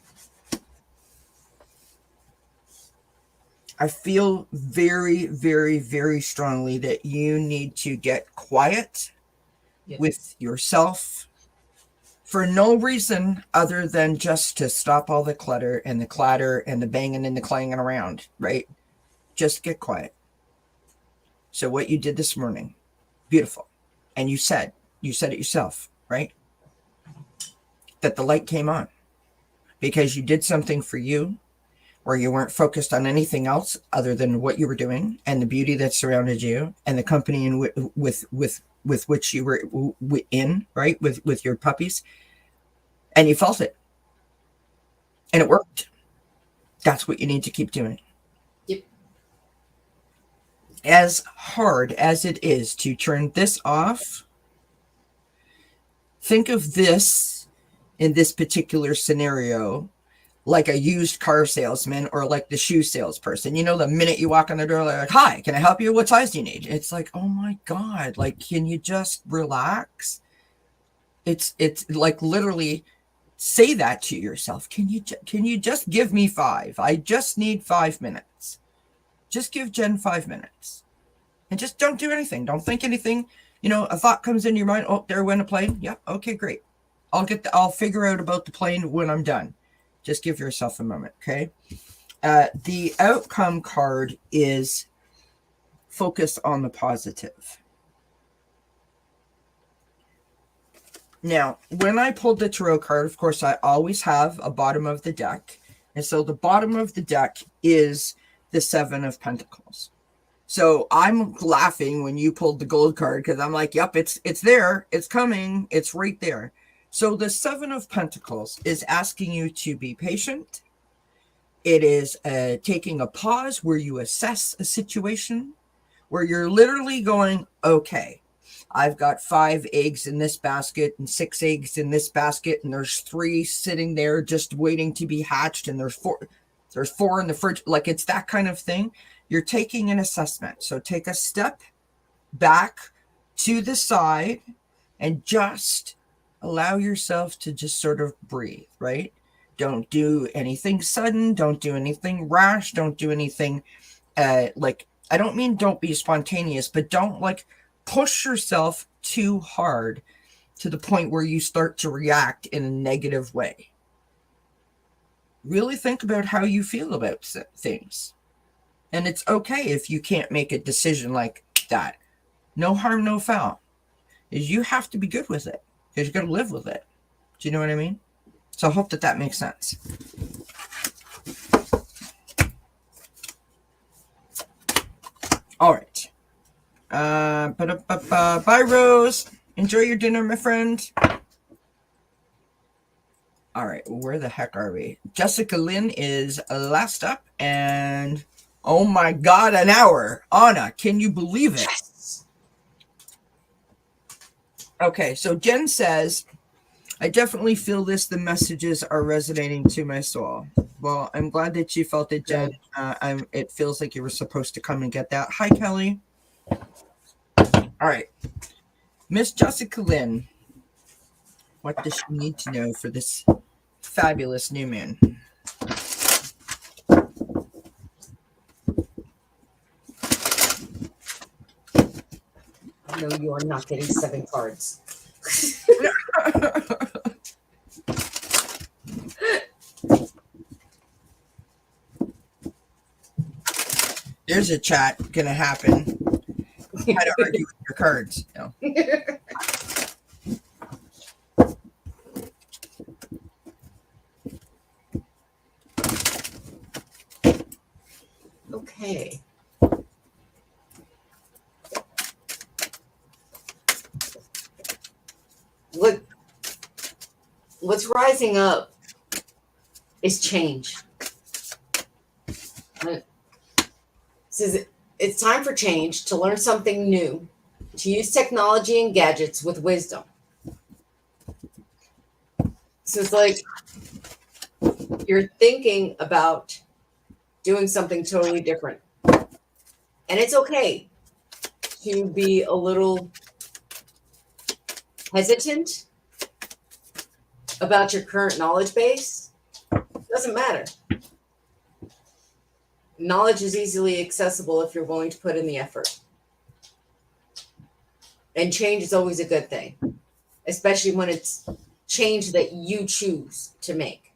I feel very, very, very strongly that you need to get quiet with yourself for no reason other than just to stop all the clutter and the clatter and the banging and the clanging around, right? Just get quiet. So what you did this morning, beautiful. And you said it yourself, right? That the light came on because you did something for you where you weren't focused on anything else other than what you were doing and the beauty that surrounded you and the company with which you were in, right? With your puppies, and you felt it and it worked. That's what you need to keep doing. Yep. As hard as it is to turn this off, think of this in this particular scenario like a used car salesman or like the shoe salesperson. You know, the minute you walk in the door, they're like, hi, can I help you? What size do you need? It's like, oh my God, like, can you just relax? It's like literally say that to yourself. Can you just give me 5? I just need 5 minutes. Just give Jen 5 minutes and just don't do anything. Don't think anything. You know, a thought comes in your mind. Oh, there went a plane. Yeah. Okay, great. I'll figure out about the plane when I'm done. Just give yourself a moment, okay? The outcome card is focus on the positive. Now, when I pulled the tarot card, of course, I always have a bottom of the deck. And so the bottom of the deck is the 7 of Pentacles. So I'm laughing when you pulled the gold card because I'm like, yep, it's there. It's coming. It's right there. So the 7 of Pentacles is asking you to be patient. It is taking a pause where you assess a situation, where you're literally going, okay, I've got 5 eggs in this basket and 6 eggs in this basket, and there's 3 sitting there just waiting to be hatched, and there's 4 in the fridge. Like, it's that kind of thing. You're taking an assessment. So take a step back to the side and just allow yourself to just sort of breathe, right? Don't do anything sudden. Don't do anything rash. Don't do anything like, I don't mean don't be spontaneous, but don't like push yourself too hard to the point where you start to react in a negative way. Really think about how you feel about things. And it's okay if you can't make a decision like that. No harm, no foul. Is you have to be good with it because you got to live with it. Do you know what I mean? So I hope that makes sense. All right. Bye, Rose. Enjoy your dinner, my friend. All right. Where the heck are we? Jessica Lynn is last up. And oh my God, an hour. Anna, can you believe it? Yes. Okay. So Jen says, I definitely feel this. The messages are resonating to my soul. Well, I'm glad that you felt it, Jen. It feels like you were supposed to come and get that. Hi, Kelly. All right. Miss Jessica Lynn, what does she need to know for this fabulous new moon? No, you are not getting 7 cards. There's a chat gonna happen. How to argue with your cards. No. Okay. What's rising up is change. It says it's time for change, to learn something new, to use technology and gadgets with wisdom. So it's like you're thinking about doing something totally different. And it's okay to be a little hesitant about your current knowledge base. Doesn't matter. Knowledge is easily accessible if you're willing to put in the effort. And change is always a good thing, especially when it's change that you choose to make.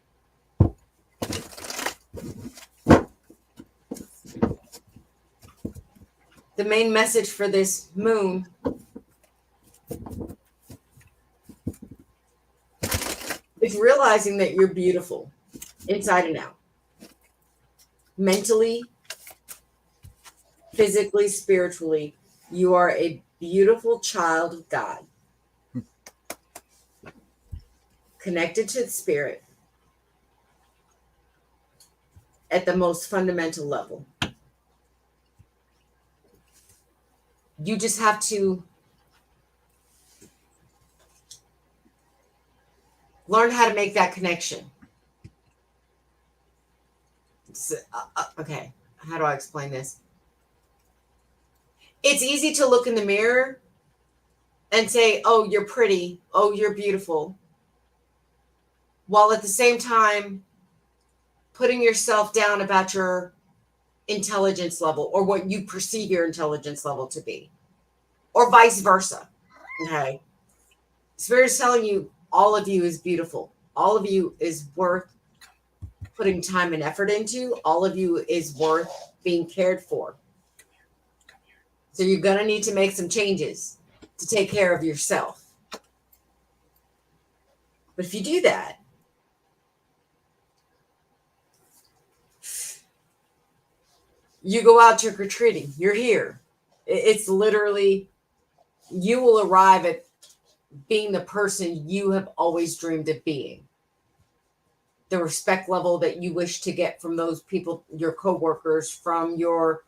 The main message for this moon is realizing that you're beautiful inside and out. Mentally, physically, spiritually, you are a beautiful child of God. Connected to the spirit at the most fundamental level. You just have to learn how to make that connection. So, okay, how do I explain this? It's easy to look in the mirror and say, oh, you're pretty. Oh, you're beautiful. While at the same time, putting yourself down about your intelligence level or what you perceive your intelligence level to be, or vice versa. Okay. Spirit is telling you all of you is beautiful. All of you is worth putting time and effort into. All of you is worth being cared for. So you're going to need to make some changes to take care of yourself. But if you do that, you go out trick-or-treating. You're here. It's literally, you will arrive at being the person you have always dreamed of being. The respect level that you wish to get from those people, your coworkers, from your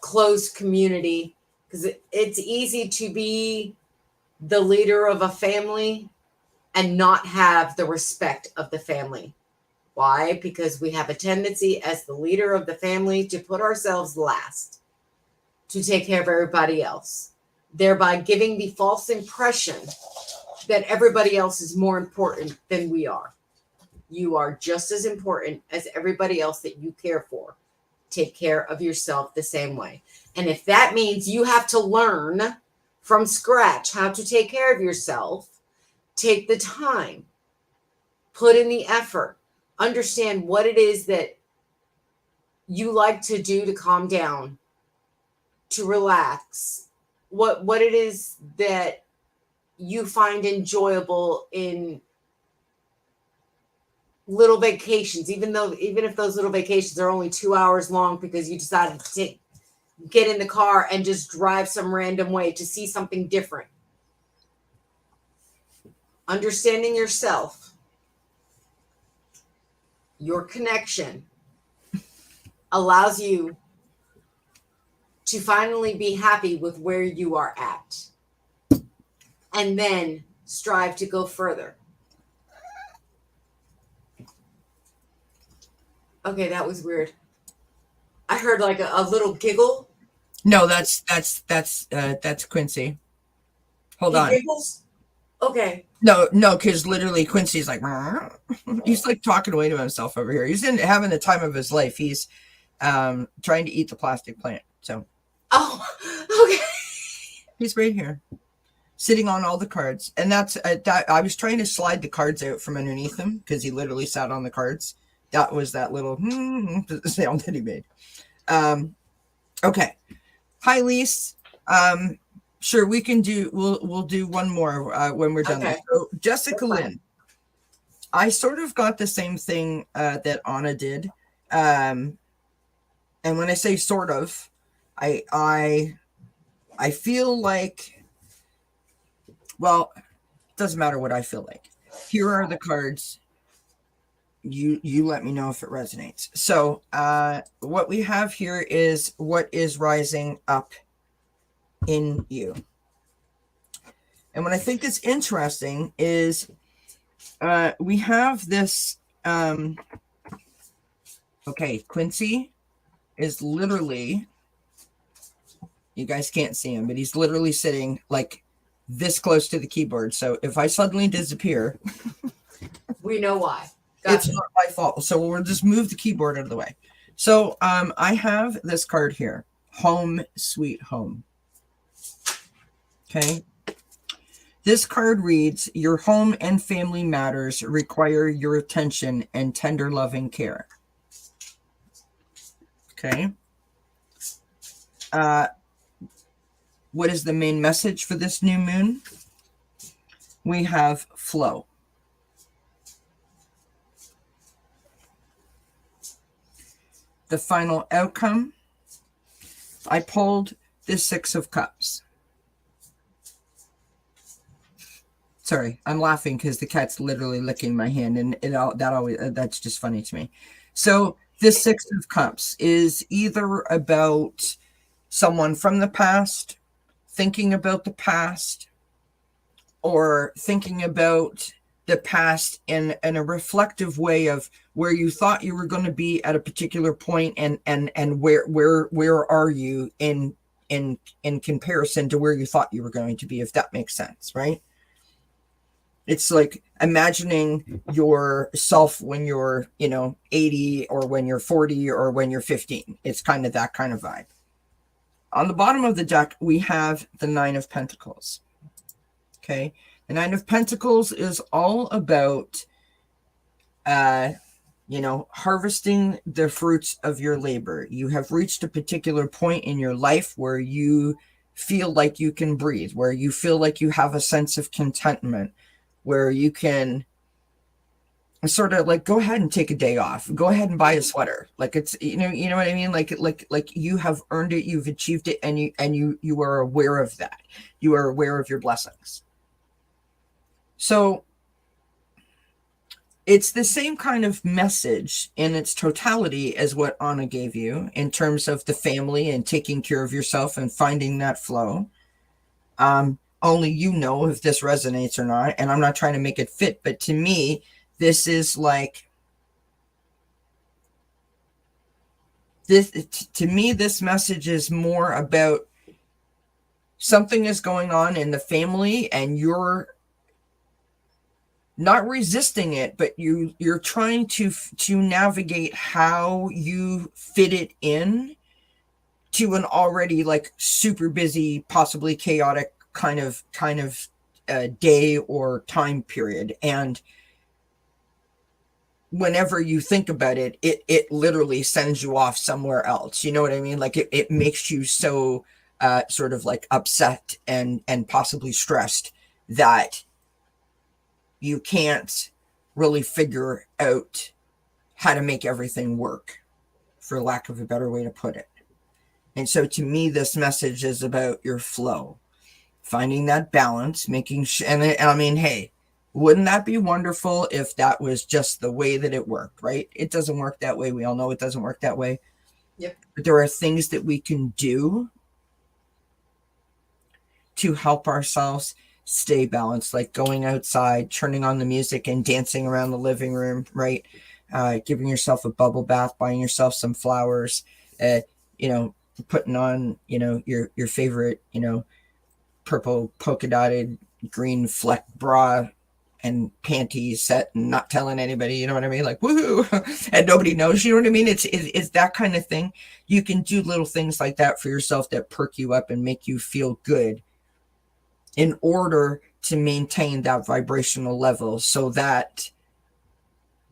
close community. Because it's easy to be the leader of a family and not have the respect of the family. Why? Because we have a tendency as the leader of the family to put ourselves last. to take care of everybody else, thereby giving the false impression that everybody else is more important than we are. You are just as important as everybody else that you care for. Take care of yourself the same way. And if that means you have to learn from scratch how to take care of yourself, take the time, put in the effort, understand what it is that you like to do to calm down, to relax, what it is that you find enjoyable in little vacations, even if those little vacations are only 2 hours long because you decided to get in the car and just drive some random way to see something different. Understanding yourself, your connection, allows you to finally be happy with where you are at, and then strive to go further. Okay, that was weird. I heard like a little giggle. No, that's Quincy. Hold on. Giggles? Okay. No, because literally Quincy's like, he's like talking away to himself over here. He's having the time of his life. He's trying to eat the plastic plant. So. Oh, okay. He's right here, sitting on all the cards, and that's I was trying to slide the cards out from underneath him because he literally sat on the cards. That was that little sound that he made. Okay. Hi, Lise. Sure, we can do. We'll do one more when we're done. Okay. So, Jessica Lynn, I sort of got the same thing that Anna did, and when I say sort of, I feel like, well, it doesn't matter what I feel like. Here are the cards. You let me know if it resonates. So what we have here is what is rising up in you. And what I think is interesting is we have this, okay, Quincy is literally, you guys can't see him, but he's literally sitting like this close to the keyboard. So if I suddenly disappear, we know why. Gotcha. It's not my fault. So we'll just move the keyboard out of the way. So I have this card here, Home Sweet Home. Okay. This card reads, your home and family matters require your attention and tender loving care. Okay. What is the main message for this new moon? We have flow. The final outcome, I pulled the Six of Cups. Sorry, I'm laughing because the cat's literally licking my hand, and that's just funny to me. So this Six of Cups is either about someone from the past, thinking about the past, or thinking about the past in a reflective way of where you thought you were going to be at a particular point, and where are you in comparison to where you thought you were going to be, if that makes sense, right? It's like imagining yourself when you're 80, or when you're 40, or when you're 15. It's kind of that kind of vibe. On the bottom of the deck, we have the Nine of Pentacles. Okay. The Nine of Pentacles is all about, harvesting the fruits of your labor. You have reached a particular point in your life where you feel like you can breathe, where you feel like you have a sense of contentment, where you can sort of like go ahead and take a day off, go ahead and buy a sweater. Like it's, you know what I mean? Like you have earned it, you've achieved it, and you are aware of that. You are aware of your blessings. So it's the same kind of message in its totality as what Anna gave you in terms of the family and taking care of yourself and finding that flow. Only you know if this resonates or not, and I'm not trying to make it fit, but to me, this is like to me, this message is more about something is going on in the family and you're not resisting it, but you're trying to navigate how you fit it in to an already like super busy, possibly chaotic kind of day or time period. And whenever you think about it, it literally sends you off somewhere else. You know what I mean? Like it makes you so sort of like upset and possibly stressed that you can't really figure out how to make everything work, for lack of a better way to put it. And so to me, this message is about your flow, finding that balance, making sure, and I mean, hey, wouldn't that be wonderful if that was just the way that it worked, right? It doesn't work that way. We all know it doesn't work that way. Yep. But there are things that we can do to help ourselves stay balanced, like going outside, turning on the music and dancing around the living room, right? Giving yourself a bubble bath, buying yourself some flowers, putting on, your favorite, purple polka dotted green fleck bra and panties set and not telling anybody, you know what I mean? Like, woohoo, and nobody knows, you know what I mean? It's that kind of thing. You can do little things like that for yourself that perk you up and make you feel good in order to maintain that vibrational level so that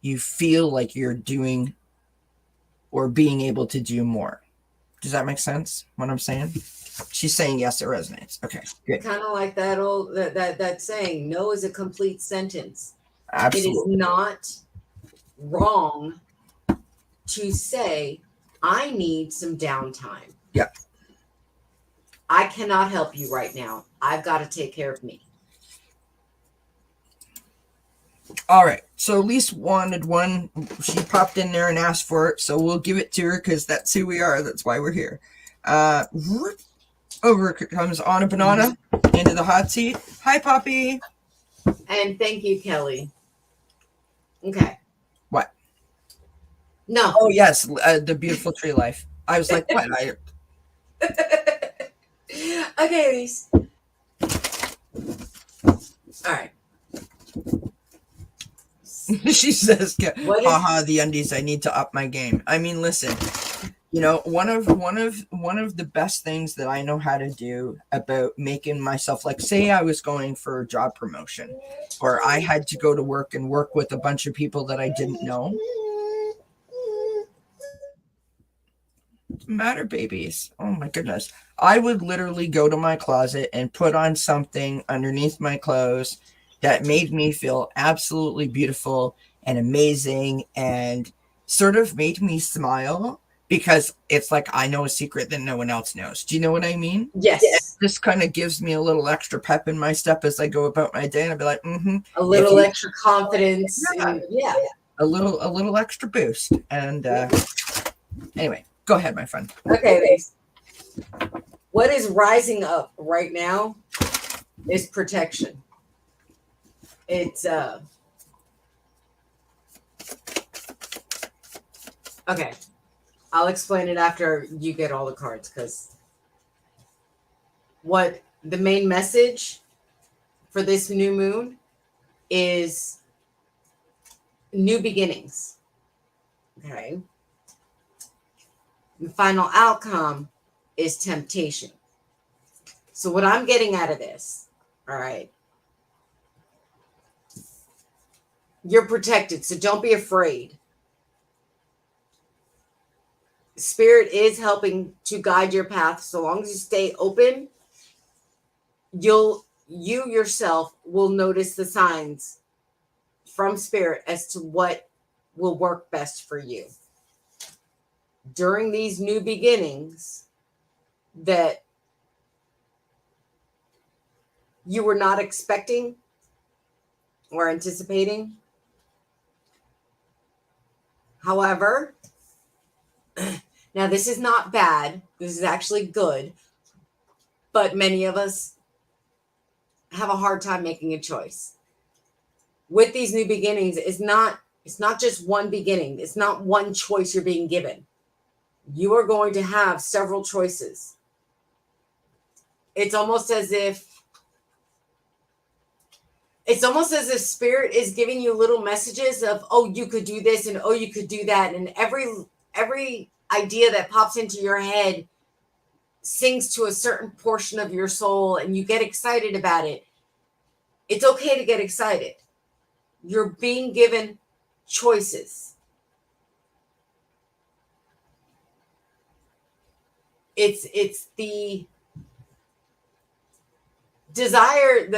you feel like you're doing or being able to do more. Does that make sense, what I'm saying? She's saying yes, it resonates. Okay, good. Kind of like that old that saying, no is a complete sentence. Absolutely. It is not wrong to say, I need some downtime. Yeah. I cannot help you right now. I've got to take care of me. All right. So Elise wanted one. She popped in there and asked for it. So we'll give it to her because that's who we are. That's why we're here. Over comes Anna Banana into the hot seat. Hi, Poppy. And thank you, Kelly. Okay. What? No. Oh, yes. The beautiful tree life. I was like, what? Okay, Elise. All right. She says, haha, the undies, I need to up my game. I mean, listen, one of the best things that I know how to do about making myself, like, say I was going for a job promotion or I had to go to work and work with a bunch of people that I didn't know. What's the matter, babies? Oh my goodness. I would literally go to my closet and put on something underneath my clothes that made me feel absolutely beautiful and amazing and sort of made me smile because it's like I know a secret that no one else knows. Do you know what I mean? Yes. This kind of gives me a little extra pep in my step as I go about my day, and I'd be like, a little extra confidence. Yeah. A little extra boost. And anyway, go ahead, my friend. Okay, Lise. What is rising up right now is protection. It's okay. I'll explain it after you get all the cards, because what the main message for this new moon is new beginnings. Okay. The final outcome is temptation. So what I'm getting out of this, all right, you're protected, so don't be afraid. Spirit is helping to guide your path. So long as you stay open, you yourself will notice the signs from Spirit as to what will work best for you. During these new beginnings that you were not expecting or anticipating. However, now this is not bad. This is actually good. But many of us have a hard time making a choice. With these new beginnings, it's not just one beginning. It's not one choice you're being given. you are going to have several choices. It's almost as if spirit is giving you little messages of, oh, you could do this and oh, you could do that. And every idea that pops into your head sings to a certain portion of your soul and you get excited about it. It's okay to get excited. You're being given choices. It's the desire,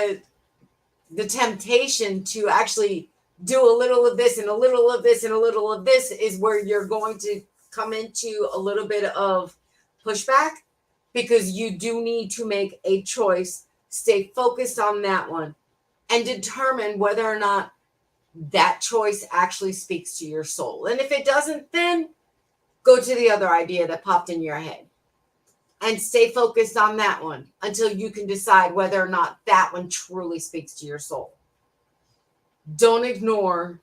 the temptation to actually do a little of this and a little of this and a little of this is where you're going to come into a little bit of pushback, because you do need to make a choice, stay focused on that one, and determine whether or not that choice actually speaks to your soul. And if it doesn't, then go to the other idea that popped in your head and stay focused on that one until you can decide whether or not that one truly speaks to your soul. Don't ignore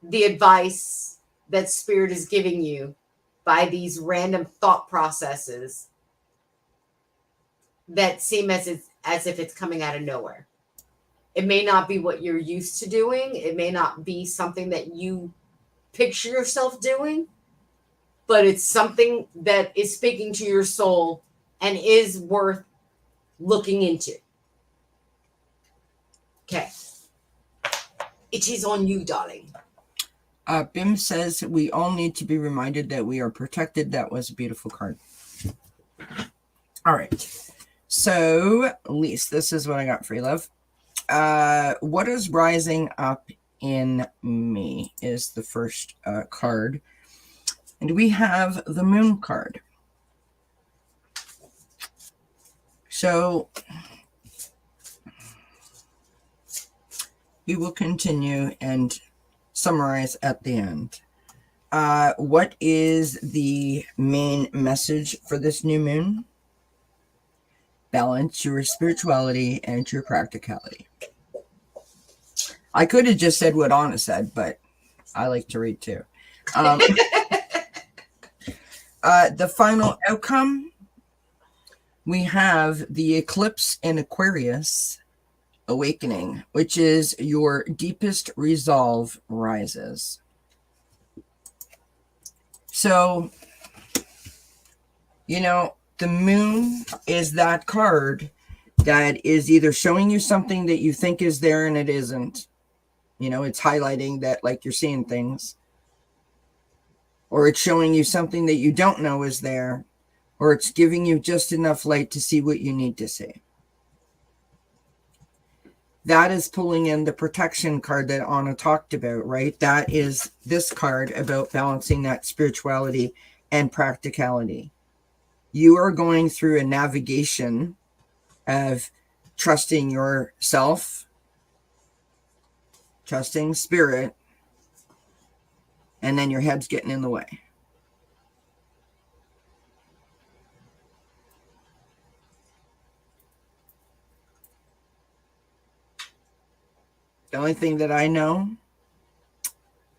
the advice that Spirit is giving you by these random thought processes that seem as if it's coming out of nowhere. It may not be what you're used to doing. It may not be something that you picture yourself doing, but it's something that is speaking to your soul and is worth looking into. Okay. It is on you, darling. Bim says we all need to be reminded that we are protected. That was a beautiful card. All right. So, Lise, this is what I got for you, love. What is rising up in me is the first card. And we have the Moon card. So we will continue and summarize at the end. What is the main message for this new moon? Balance your spirituality and your practicality. I could have just said what Anna said, but I like to read too. The final outcome, we have the eclipse in Aquarius awakening, which is your deepest resolve rises. So, the moon is that card that is either showing you something that you think is there and it isn't. It's highlighting that like you're seeing things. Or it's showing you something that you don't know is there. Or it's giving you just enough light to see what you need to see. That is pulling in the protection card that Anna talked about, right? That is this card about balancing that spirituality and practicality. You are going through a navigation of trusting yourself, trusting spirit, and then your head's getting in the way. The only thing that I know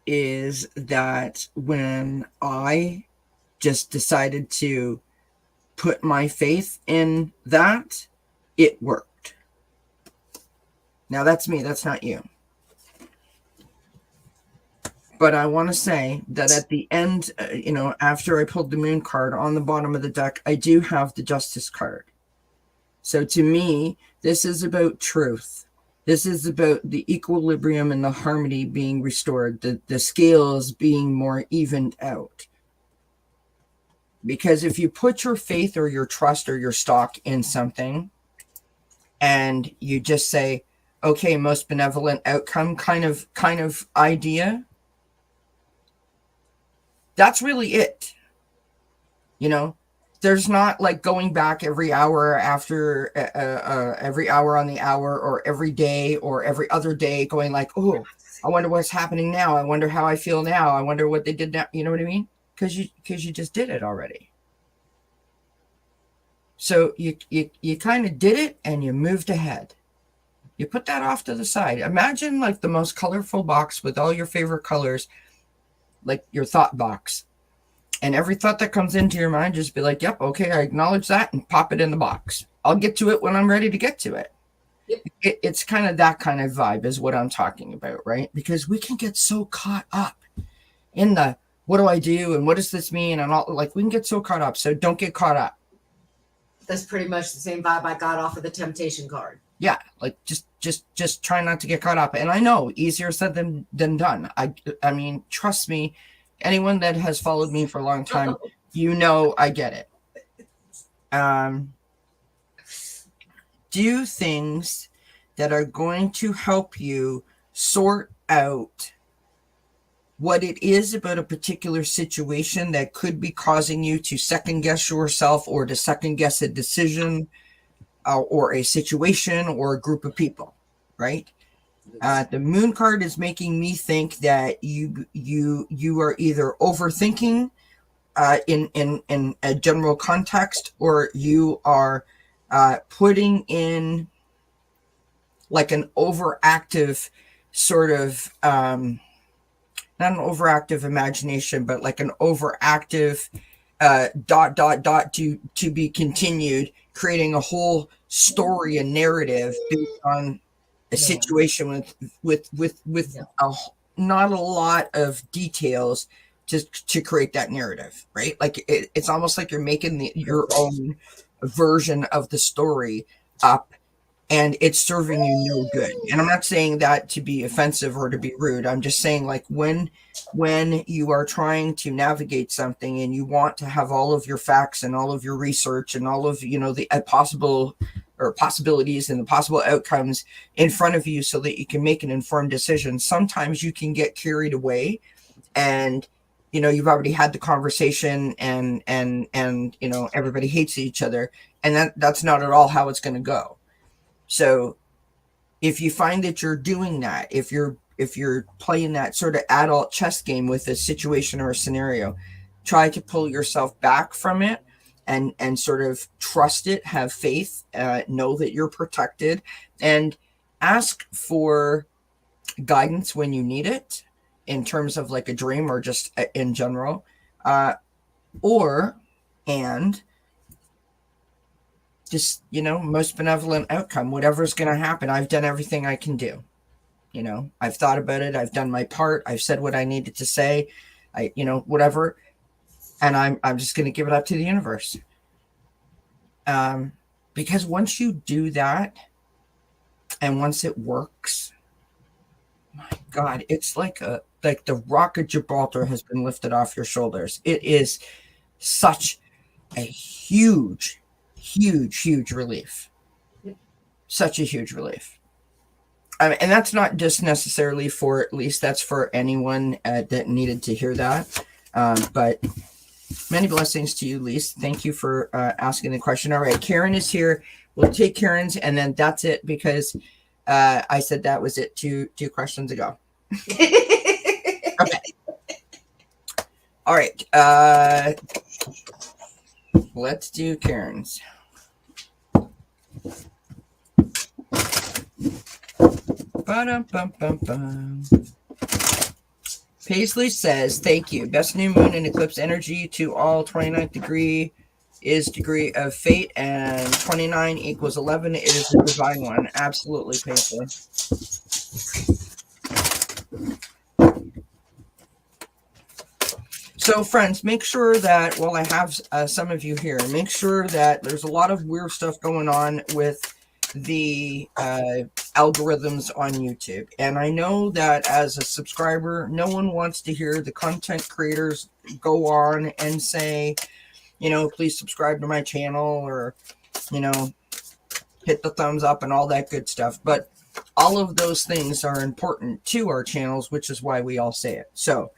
is that when I just decided to put my faith in that, it worked. Now that's me, that's not you. But I want to say that at the end, after I pulled the moon card on the bottom of the deck, I do have the justice card. So to me, this is about truth. This is about the equilibrium and the harmony being restored, the scales being more evened out. Because if you put your faith or your trust or your stock in something and you just say, okay, most benevolent outcome kind of idea, that's really it. There's not like going back every hour after every hour on the hour, or every day or every other day going like, oh, I wonder what's happening now. I wonder how I feel now. I wonder what they did now. You know what I mean? Because you just did it already. So you kind of did it and you moved ahead. You put that off to the side. Imagine like the most colorful box with all your favorite colors, like your thought box. And every thought that comes into your mind, just be like, yep, okay, I acknowledge that and pop it in the box. I'll get to it when I'm ready to get to it. Yep. It's kind of that kind of vibe is what I'm talking about, right? Because we can get so caught up in the what do I do and what does this mean and all, like we can get so caught up. So don't get caught up. That's pretty much the same vibe I got off of the temptation card. Yeah, like just try not to get caught up. And I know easier said than done. I mean, trust me, anyone that has followed me for a long time, you know I get it. Do things that are going to help you sort out what it is about a particular situation that could be causing you to second guess yourself or to second guess a decision or a situation or a group of people, right? The moon card is making me think that you are either overthinking in a general context, or you are putting in like an overactive sort of not an overactive imagination, but like an overactive to be continued, creating a whole story and narrative based on a situation with not a lot of details to create that narrative, right? Like it's almost like you're making your own version of the story up, and it's serving you no good. And I'm not saying that to be offensive or to be rude. I'm just saying, like, when you are trying to navigate something and you want to have all of your facts and all of your research and all of, you know, the possible or possibilities and the possible outcomes in front of you so that you can make an informed decision, sometimes you can get carried away, and you know, you've already had the conversation and you know, everybody hates each other, and that's not at all how it's going to go. So if you find that you're doing that, if you're playing that sort of adult chess game with a situation or a scenario, try to pull yourself back from it and sort of trust it, have faith, know that you're protected, and ask for guidance when you need it in terms of like a dream or just in general, and just, you know, most benevolent outcome, whatever's going to happen. I've done everything I can do. You know, I've thought about it. I've done my part. I've said what I needed to say. You know, whatever. And I'm just going to give it up to the universe. Because once you do that, and once it works, my God, it's like the Rock of Gibraltar has been lifted off your shoulders. It is such a huge relief. Such a huge relief. And that's not just necessarily for, at least that's for anyone that needed to hear that. But many blessings to you, Lise. Thank you for asking the question. All right, Karen is here. We'll take Karen's, and then that's it, because I said that was it two questions ago. Okay. All right. Let's do Karen's. Ba-dum-bum-bum-bum. Paisley says, thank you. Best new moon and eclipse energy to all. 29th degree is degree of fate, and 29 equals 11. It is the divine one. Absolutely, Paisley. So, friends, make sure that while I have some of you here, make sure that there's a lot of weird stuff going on with the algorithms on YouTube. And I know that as a subscriber, no one wants to hear the content creators go on and say, you know, please subscribe to my channel, or, you know, hit the thumbs up and all that good stuff. But all of those things are important to our channels, which is why we all say it. So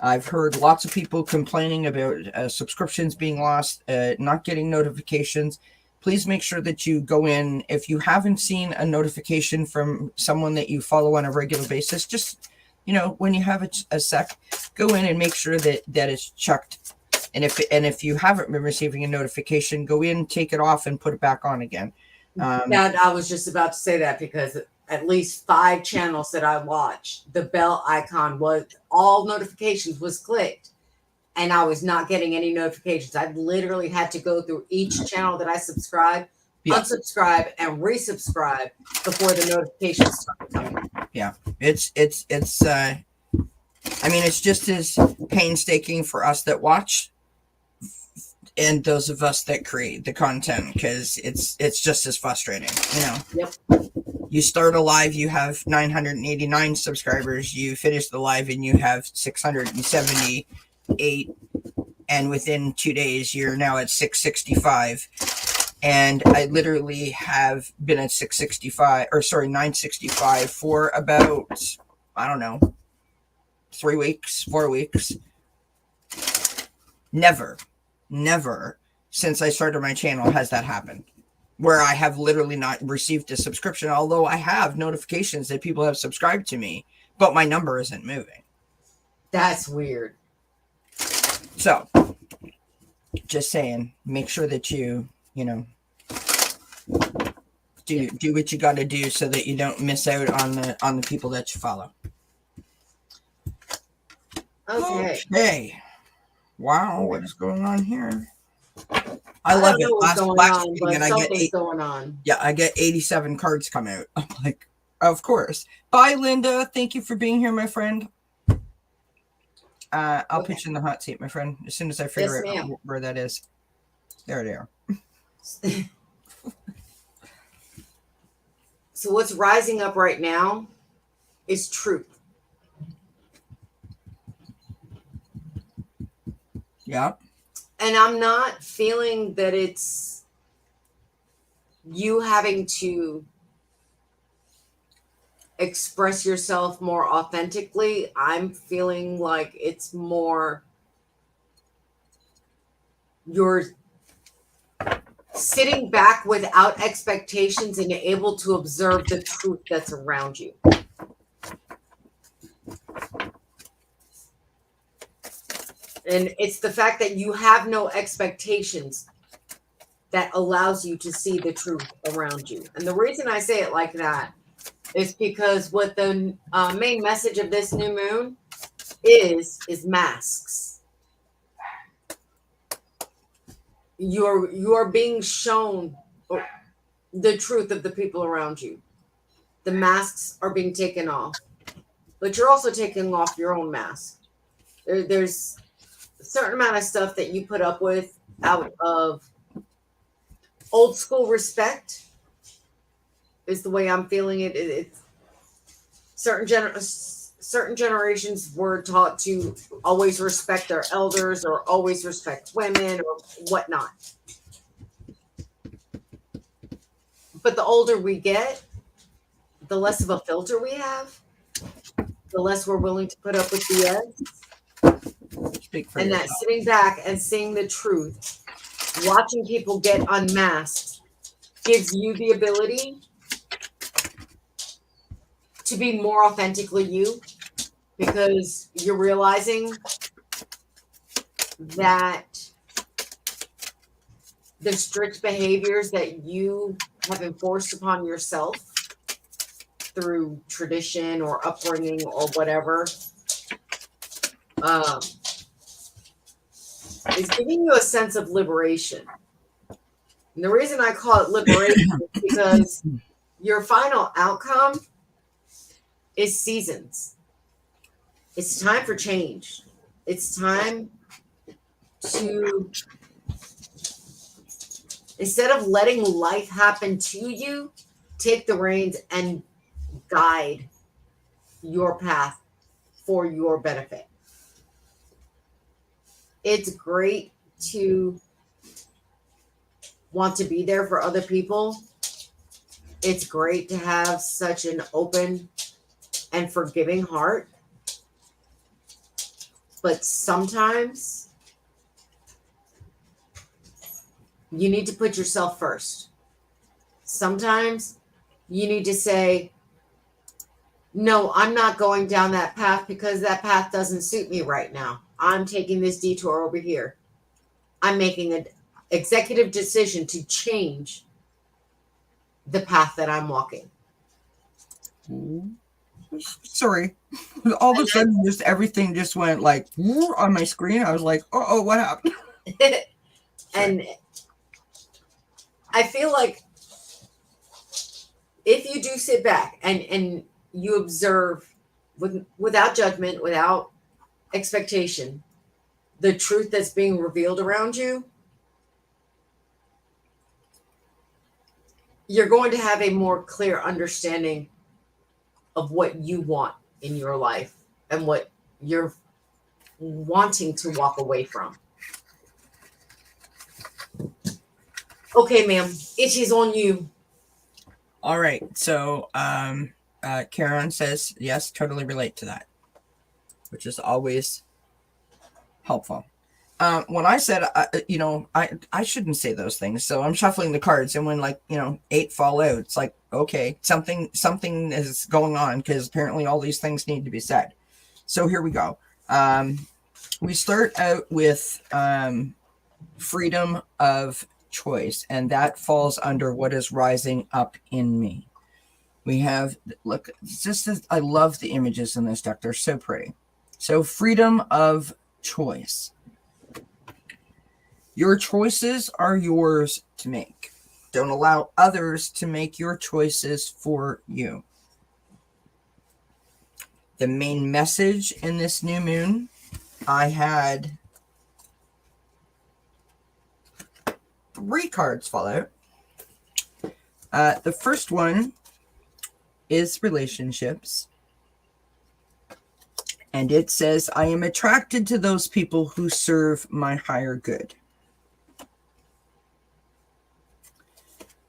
I've heard lots of people complaining about subscriptions being lost, not getting notifications. Please make sure that you go in. If you haven't seen a notification from someone that you follow on a regular basis, just, you know, when you have a sec, go in and make sure that it's checked. And if you haven't been receiving a notification, go in, take it off, and put it back on again. Yeah, I was just about to say that, because at least 5 channels that I watched, the bell icon was, all notifications was clicked. and I was not getting any notifications. I literally had to go through each channel that I subscribe, unsubscribe, and resubscribe before the notifications started coming. Yeah, it's I mean, it's just as painstaking for us that watch and those of us that create the content, because it's just as frustrating, you know. Yep. You start a live, you have 989 subscribers, you finish the live and you have 678, and within 2 days you're now at 665. And I literally have been at 965 for about, I don't know, 3 weeks, 4 weeks. Never since I started my channel has that happened, where I have literally not received a subscription, although I have notifications that people have subscribed to me, but my number isn't moving. That's weird. So, just saying, make sure that you know, do what you got to do so that you don't miss out on the people that you follow. Okay. Wow, what is going on here? I love it. Last meeting, I get going on. Yeah, I get 87 cards come out. I'm like, of course. Bye, Linda. Thank you for being here, my friend. I'll put you in the hot seat, my friend, as soon as I figure out where that is. There they are. So what's rising up right now is truth. Yeah. And I'm not feeling that it's you having to express yourself more authentically. I'm feeling like it's more you're sitting back without expectations and able to observe the truth that's around you. And it's the fact that you have no expectations that allows you to see the truth around you. And the reason I say it like that is because what the main message of this new moon is masks. You are being shown the truth of the people around you. The masks are being taken off, but you're also taking off your own mask. There's a certain amount of stuff that you put up with out of old school respect is the way I'm feeling it. It's certain generations were taught to always respect their elders or always respect women or whatnot. But the older we get, the less of a filter we have, the less we're willing to put up with BS. And that sitting back and seeing the truth, watching people get unmasked, gives you the ability to be more authentically you, because you're realizing that the strict behaviors that you have enforced upon yourself through tradition or upbringing or whatever is giving you a sense of liberation. And the reason I call it liberation is because your final outcome is seasons. It's time for change. It's time to, instead of letting life happen to you, take the reins and guide your path for your benefit. It's great to want to be there for other people. It's great to have such an open and forgiving heart. But sometimes you need to put yourself first. Sometimes you need to say, no, I'm not going down that path because that path doesn't suit me right now. I'm taking this detour over here. I'm making an executive decision to change the path that I'm walking. Sorry. All of a sudden, just everything just went like on my screen. I was like, oh, what happened? And I feel like if you do sit back and you observe without judgment, without expectation, the truth that's being revealed around you, you're going to have a more clear understanding of what you want in your life and what you're wanting to walk away from. Okay, ma'am, Itchy's on you. All right. So Karen says, yes, totally relate to that, which is always helpful. When I said, I shouldn't say those things. So I'm shuffling the cards, and when 8 fall out, it's like, okay, something is going on, because apparently all these things need to be said. So here we go. We start out with freedom of choice, and that falls under what is rising up in me. We have, look, I love the images in this deck. They're so pretty. So freedom of choice. Your choices are yours to make. Don't allow others to make your choices for you. The main message in this new moon, I had 3 cards fall out. The first one is relationships. And it says, I am attracted to those people who serve my higher good.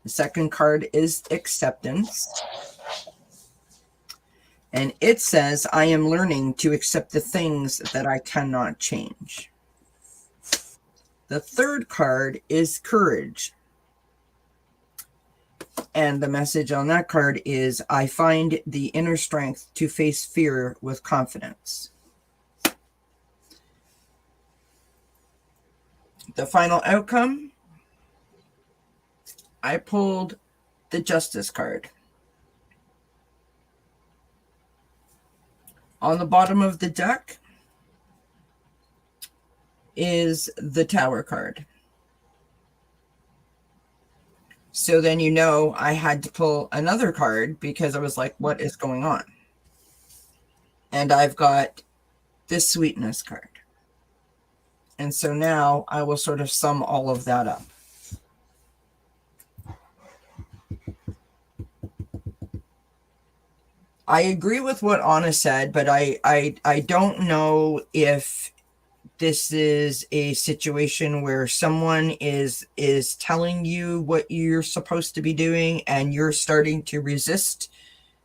The second card is acceptance. And it says, I am learning to accept the things that I cannot change. The third card is courage. And the message on that card is, I find the inner strength to face fear with confidence. The final outcome, I pulled the Justice card. On the bottom of the deck is the Tower card. So then I had to pull another card, because I was like, what is going on? And I've got this Sweetness card. And so now I will sort of sum all of that up. I agree with what Anna said, but I don't know if this is a situation where someone is telling you what you're supposed to be doing, and you're starting to resist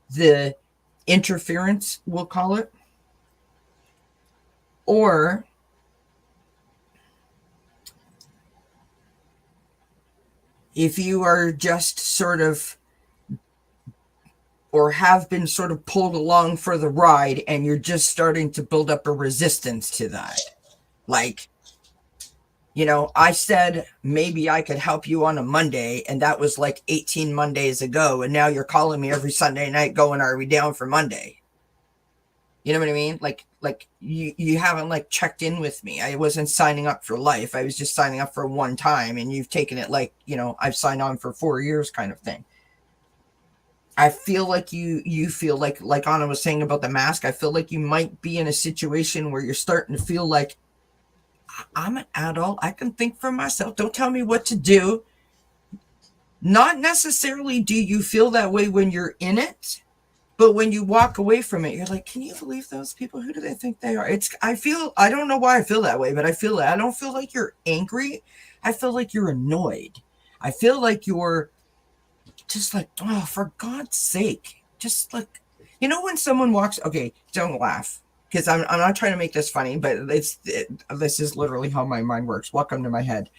the interference, we'll call it. Or if you are just sort of, or have been sort of pulled along for the ride, and you're just starting to build up a resistance to that. Like, I said maybe I could help you on a Monday, and that was like 18 Mondays ago, and now you're calling me every Sunday night going, are we down for Monday? You know what I mean? Like you haven't checked in with me. I wasn't signing up for life. I was just signing up for one time, and you've taken it I've signed on for 4 years kind of thing. I feel like you feel like Anna was saying about the mask, I feel like you might be in a situation where you're starting to feel like, I'm an adult, I can think for myself, don't tell me what to do. Not necessarily do you feel that way when you're in it, but when you walk away from it, you're like, can you believe those people? Who do they think they are? I don't know why I feel that way, but I feel that. I don't feel like you're angry. I feel like you're annoyed. I feel like you're just like, oh, for God's sake. Just like, when someone walks, okay, don't laugh, because I'm not trying to make this funny, but this is literally how my mind works. Welcome to my head.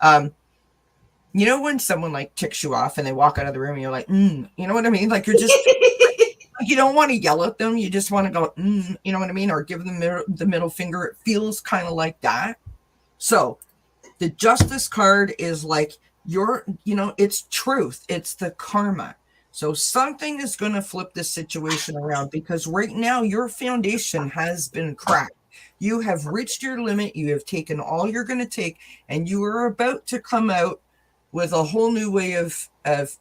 When someone ticks you off and they walk out of the room and you're like, you know what I mean? Like, you're just, you don't want to yell at them. You just want to go, you know what I mean? Or give them the middle finger. It feels kind of like that. So the Justice card is like, it's truth. It's the karma. So something is going to flip this situation around, because right now your foundation has been cracked. You have reached your limit. You have taken all you're going to take, and you are about to come out with a whole new way of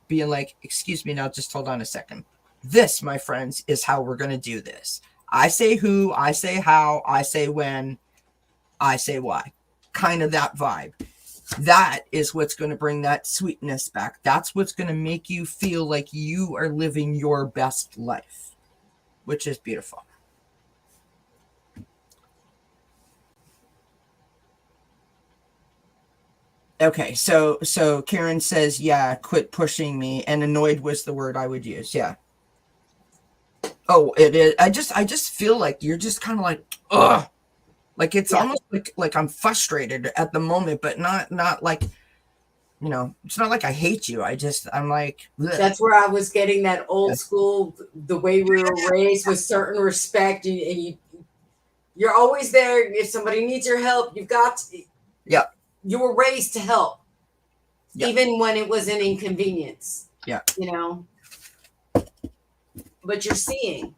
being like, excuse me, now just hold on a second. This, my friends, is how we're going to do this. I say who, I say how, I say when, I say why. Kind of that vibe. That is what's going to bring that sweetness back. That's what's going to make you feel like you are living your best life, which is beautiful. Okay, so Karen says, yeah, quit pushing me, and annoyed was the word I would use. Yeah. Oh, it is. I just feel like you're just kind of like, ugh. Like it's almost like I'm frustrated at the moment, but not like, you know, it's not like I hate you. I'm like, ugh. That's where I was getting that old school, the way we were raised with certain respect. You're always there. If somebody needs your help, you've got to. Yeah. You were raised to help, yeah. even when it was an inconvenience. Yeah. You know, but you're seeing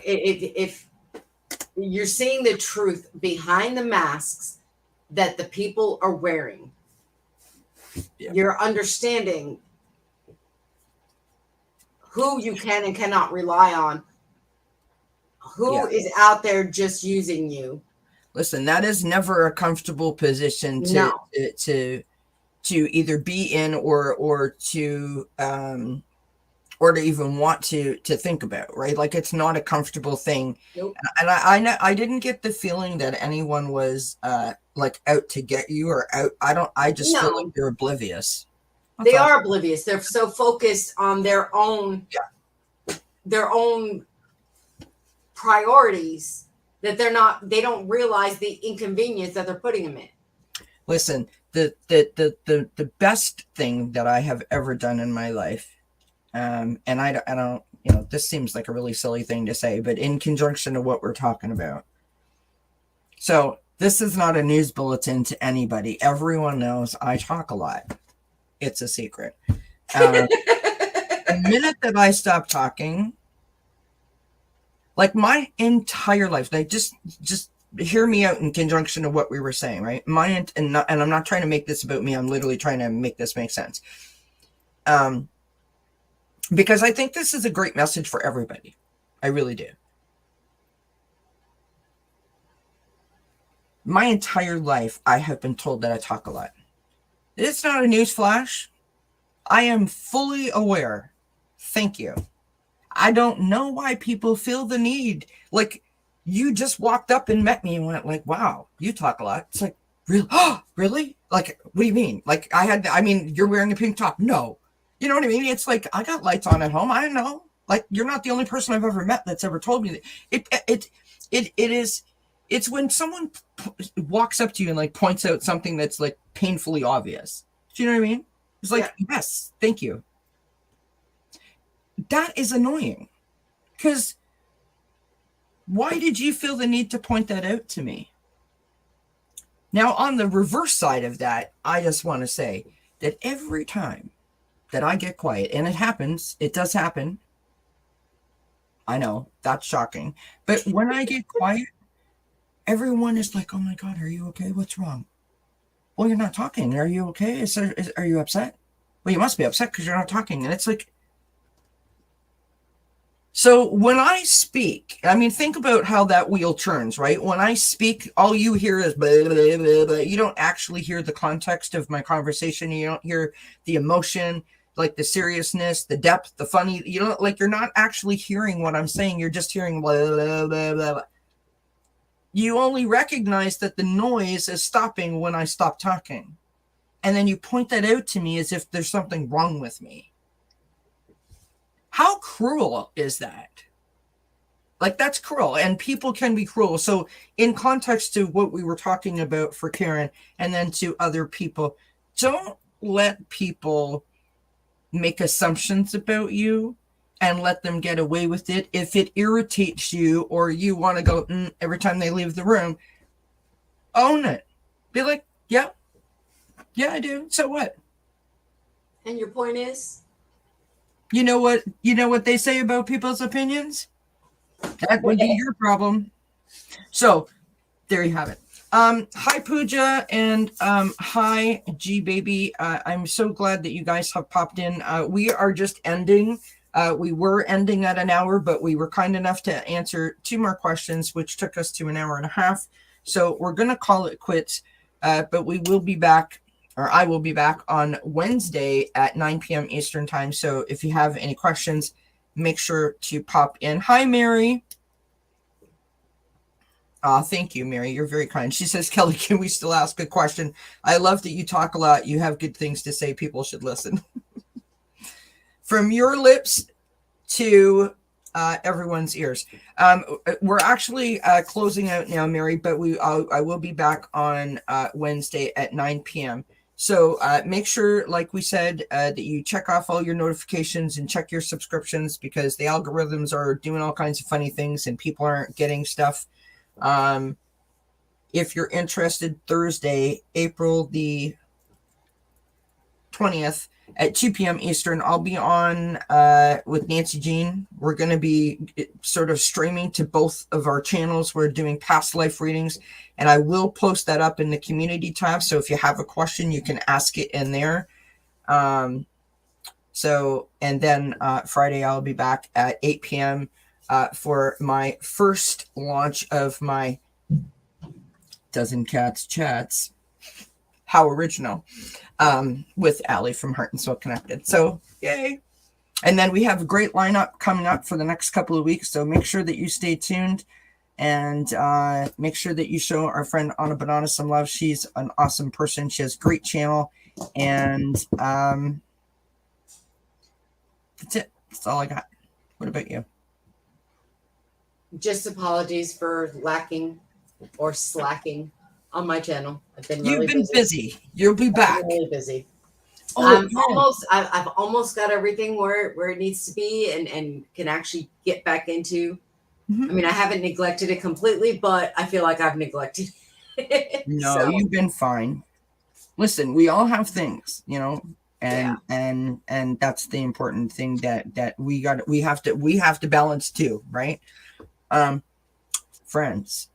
if you're seeing the truth behind the masks that the people are wearing, you're understanding who you can and cannot rely on, who is out there just using you. Listen, that is never a comfortable position to either be in or to even want to think about, right? Like it's not a comfortable thing. Nope. And I didn't get the feeling that anyone was like out to get you or out. I just feel like they're oblivious. They are oblivious. They're so focused on their own priorities that they don't realize the inconvenience that they're putting them in. Listen, the best thing that I have ever done in my life, and I don't, you know, this seems like a really silly thing to say, but in conjunction to what we're talking about. So this is not a news bulletin to anybody. Everyone knows I talk a lot. It's a secret. The minute that I stop talking, like my entire life, like just hear me out in conjunction to what we were saying, right? And I'm not trying to make this about me. I'm literally trying to make this make sense. Because I think this is a great message for everybody. I really do. My entire life, I have been told that I talk a lot. It's not a news flash. I am fully aware. Thank you. I don't know why people feel the need. Like, you just walked up and met me and went like, wow, you talk a lot. It's like, really? Oh, really? Like, what do you mean? Like, you're wearing a pink top. No. You know what I mean? It's like, I got lights on at home. I don't know. Like, you're not the only person I've ever met that's ever told me that. It's when someone walks up to you and like points out something that's like painfully obvious. Do you know what I mean? It's like, yes, thank you. That is annoying. Because why did you feel the need to point that out to me? Now, on the reverse side of that, I just want to say that every time that I get quiet, and it happens, it does happen. I know, that's shocking. But when I get quiet, everyone is like, oh my God, are you okay? What's wrong? Well, you're not talking. Are you okay? Are you upset? Well, you must be upset because you're not talking. And it's like, so when I speak, I mean, think about how that wheel turns, right? When I speak, all you hear is blah, blah, blah, blah. You don't actually hear the context of my conversation. You don't hear the emotion, like the seriousness, the depth, the funny. You don't, like, you're not actually hearing what I'm saying. You're just hearing blah, blah, blah, blah, blah. You only recognize that the noise is stopping when I stop talking. And then you point that out to me as if there's something wrong with me. How cruel is that? Like, that's cruel, and people can be cruel. So in context to what we were talking about for Karen and then to other people, don't let people make assumptions about you and let them get away with it. If it irritates you or you want to go every time they leave the room, own it. Be like, yeah, I do. So what? And your point is? You know what they say about people's opinions? That would be your problem. So there you have it. Hi Pooja and hi G Baby. I'm so glad that you guys have popped in. We are just ending. We were ending at an hour, but we were kind enough to answer 2 more questions, which took us to an hour and a half. So we're gonna call it quits. But we will be back, or I will be back on Wednesday at 9 p.m. Eastern time. So if you have any questions, make sure to pop in. Hi Mary. Thank you, Mary. You're very kind. She says, Kelly, can we still ask a question? I love that you talk a lot. You have good things to say. People should listen. From your lips to everyone's ears. We're actually closing out now, Mary, but I will be back on Wednesday at 9 p.m. So make sure, like we said, that you check off all your notifications and check your subscriptions, because the algorithms are doing all kinds of funny things and people aren't getting stuff. If you're interested, Thursday, April the 20th at 2 p.m. Eastern, I'll be on with Nancy Jean. We're going to be sort of streaming to both of our channels. We're doing past life readings, and I will post that up in the community tab. So if you have a question, you can ask it in there. And then Friday, I'll be back at 8 p.m. For my first launch of my Dozen Cats Chats. How original. With Allie from Heart and Soul Connected. So, yay. And then we have a great lineup coming up for the next couple of weeks. So make sure that you stay tuned, and make sure that you show our friend Anna Banana some love. She's an awesome person. She has a great channel. And that's it. That's all I got. What about you? Just apologies for lacking or slacking on my channel. I've been really You've been busy. You'll be back. I'm really busy. Oh, I've almost got everything where it needs to be, and can actually get back into. Mhm. I mean, I haven't neglected it completely, but I feel like I've neglected it. No, So, you've been fine. Listen, we all have things, and Yeah. and that's the important thing that we have to balance too, right? Friends,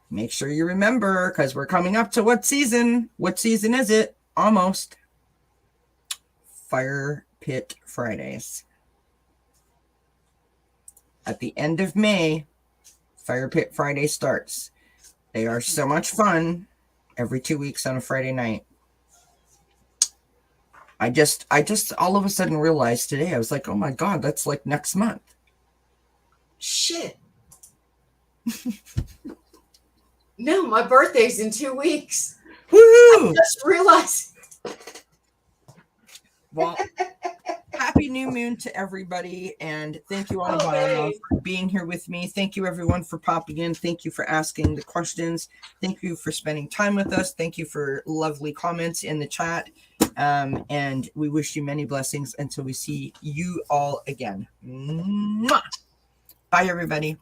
make sure you remember, because we're coming up to what season? What season is it? Almost. Fire Pit Fridays. At the end of May, Fire Pit Friday starts. They are so much fun every 2 weeks on a Friday night. I just all of a sudden realized today, I was like, oh my God, that's like next month. Shit. No, my birthday's in 2 weeks. Woohoo! Just realized. Well, happy new moon to everybody, and thank you all Okay. for being here with me. Thank you everyone for popping in. Thank you for asking the questions. Thank you for spending time with us. Thank you for lovely comments in the chat. And we wish you many blessings until we see you all again. Mwah! Bye everybody.